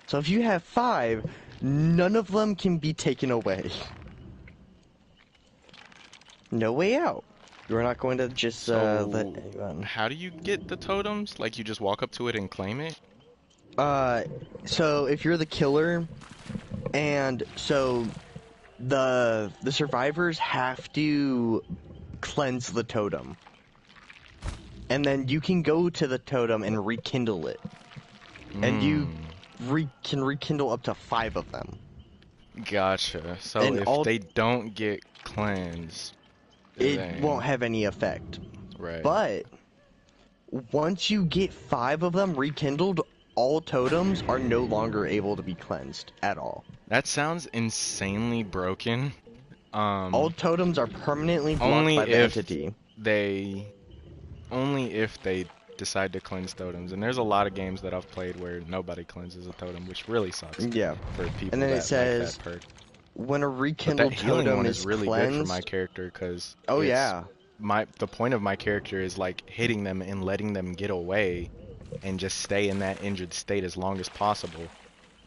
So if you have 5, none of them can be taken away. No way out. You're not going to just let anyone. How do you get the totems? Like, you just walk up to it and claim it? So if you're the killer, and so the survivors have to cleanse the totem, and then you can go to the totem and rekindle it, and you can rekindle up to 5 of them. Gotcha. So And if they don't get cleansed, It won't have any effect. right? But once you get 5 of them rekindled, all totems are no longer able to be cleansed at all. That sounds insanely broken. All totems are permanently blocked only by the if entity. only if they decide to cleanse totems. And there's a lot of games that I've played where nobody cleanses a totem, which really sucks. Yeah. For people And then that it says, like that perk. when a But rekindled that healing totem one is is really cleansed, good for my character because oh yeah, the point of my character is like hitting them and letting them get away and just stay in that injured state as long as possible.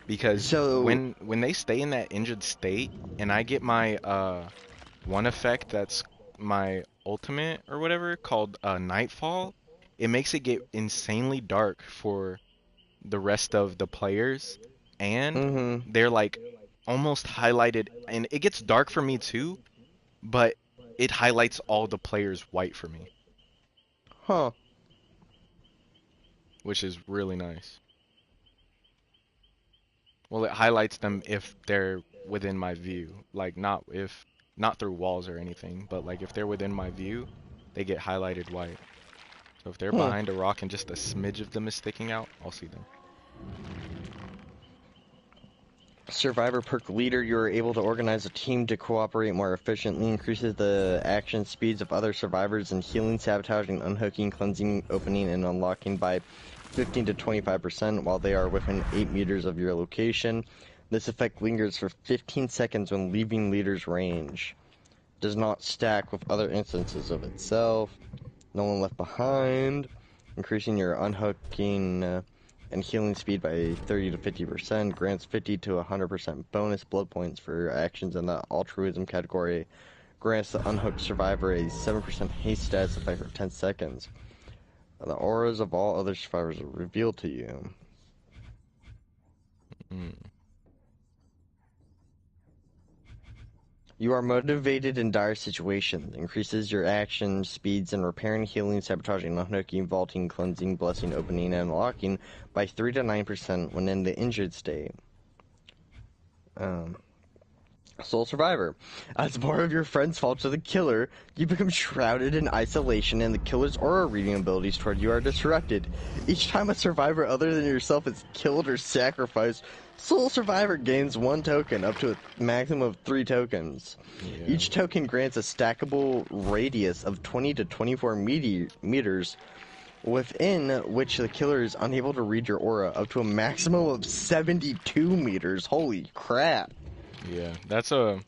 Because So- when they stay in that injured state and I get my one effect that's my ultimate or whatever called Nightfall, it makes it get insanely dark for the rest of the players and they're like almost highlighted, and it gets dark for me too, but it highlights all the players white for me, huh? which is really nice. Well, it highlights them if they're within my view, like not through walls or anything, but like if they're within my view, they get highlighted white. So if they're behind a rock and just a smidge of them is sticking out, I'll see them. Survivor perk leader, you are able to organize a team to cooperate more efficiently, increases the action speeds of other survivors in healing, sabotaging, unhooking, cleansing, opening, and unlocking by 15 to 25% while they are within 8 meters of your location. This effect lingers for 15 seconds when leaving leader's range. Does not stack with other instances of itself. No one left behind. Increasing your unhooking and healing speed by 30 to 50%, grants 50 to 100% bonus blood points for actions in the altruism category, grants the unhooked survivor a 7% haste status effect for 10 seconds. The auras of all other survivors are revealed to you. You are motivated in dire situations. Increases your action speeds in repairing, healing, sabotaging, unhooking, vaulting, cleansing, blessing, opening, and unlocking by 3 to 9% when in the injured state. Sole survivor. As more of your friends fall to the killer, you become shrouded in isolation and the killer's aura reading abilities toward you are disrupted. Each time a survivor other than yourself is killed or sacrificed, sole survivor gains 1 token, up to a maximum of 3 tokens. Yeah. Each token grants a stackable radius of 20 to 24 meters, within which the killer is unable to read your aura, up to a maximum of 72 meters. Holy crap. Yeah, that's a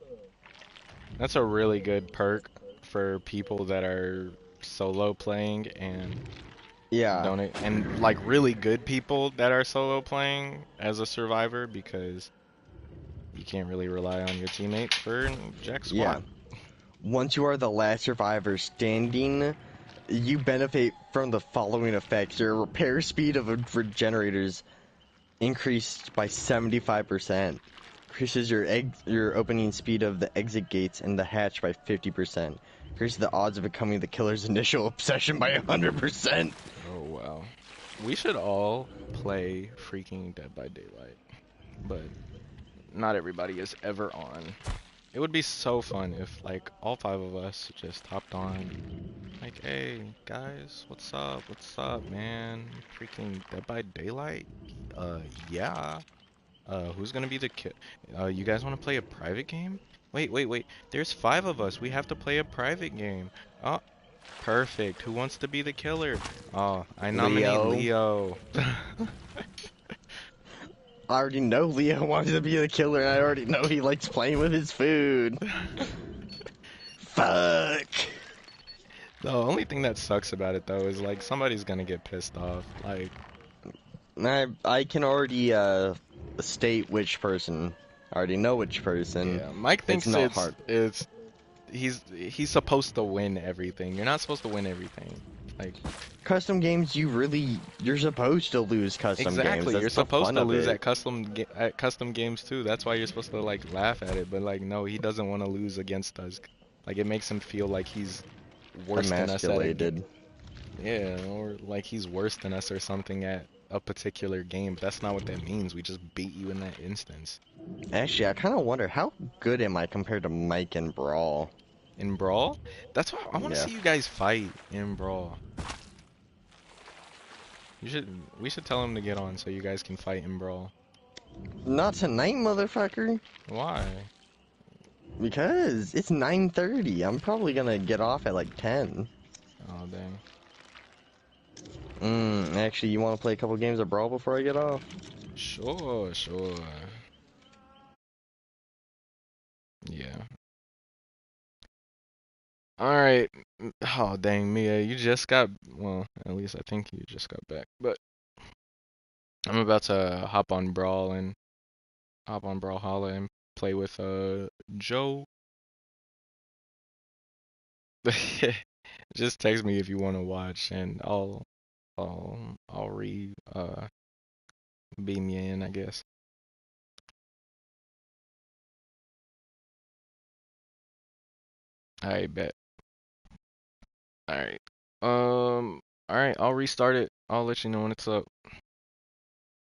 really good perk for people that are solo playing and Yeah. and like really good people that are solo playing as a survivor, because you can't really rely on your teammates for jack squat. Yeah. Once you are the last survivor standing, You benefit from the following effects. Your repair speed of regenerators increased by 75%. Increases your opening speed of the exit gates and the hatch by 50%. Increases the odds of becoming the killer's initial obsession by 100%. Oh wow. We should all play freaking Dead by Daylight, but not everybody is ever on. It would be so fun if like all 5 of us just hopped on. Like, hey guys, what's up? What's up, man? Freaking Dead by Daylight? Yeah. Who's gonna be the kid? You guys want to play a private game? Wait. There's 5 of us. We have to play a private game. Oh, perfect. Who wants to be the killer? Oh, I nominate Leo. Leo. I already know Leo wants to be the killer, and I already know he likes playing with his food. Fuck. The only thing that sucks about it though is like somebody's gonna get pissed off. Like, I can already state which person. I already know which person. yeah, Mike It's thinks not hard. he's supposed to win everything. You're not supposed to win everything. Like, Custom games, you're supposed to lose custom games. exactly, That's you're the supposed fun to of lose it. at custom games too. That's why you're supposed to like laugh at it. But like, no, he doesn't want to lose against us. Like, it makes him feel like he's worse than us at a game. Emasculated. Yeah, or like he's worse than us or something at a particular game. But that's not what that means. We just beat you in that instance. Actually, I kind of wonder how good am I compared to Mike and Brawl? In Brawl? That's why I want to Yeah. see you guys fight in Brawl. We should tell him to get on so you guys can fight in Brawl. Not tonight, motherfucker. Why? Because it's 9:30. I'm probably gonna get off at like 10. Oh, dang. Actually, you want to play a couple games of Brawl before I get off? Sure. Yeah. Alright. Oh, dang, Mia, you just got, well, at least I think you just got back. But I'm about to hop on Brawlhalla and play with, Joe. Just text me if you want to watch and I'll beam you in, I guess. Alright, bet. Alright. Alright, I'll restart it. I'll let you know when it's up.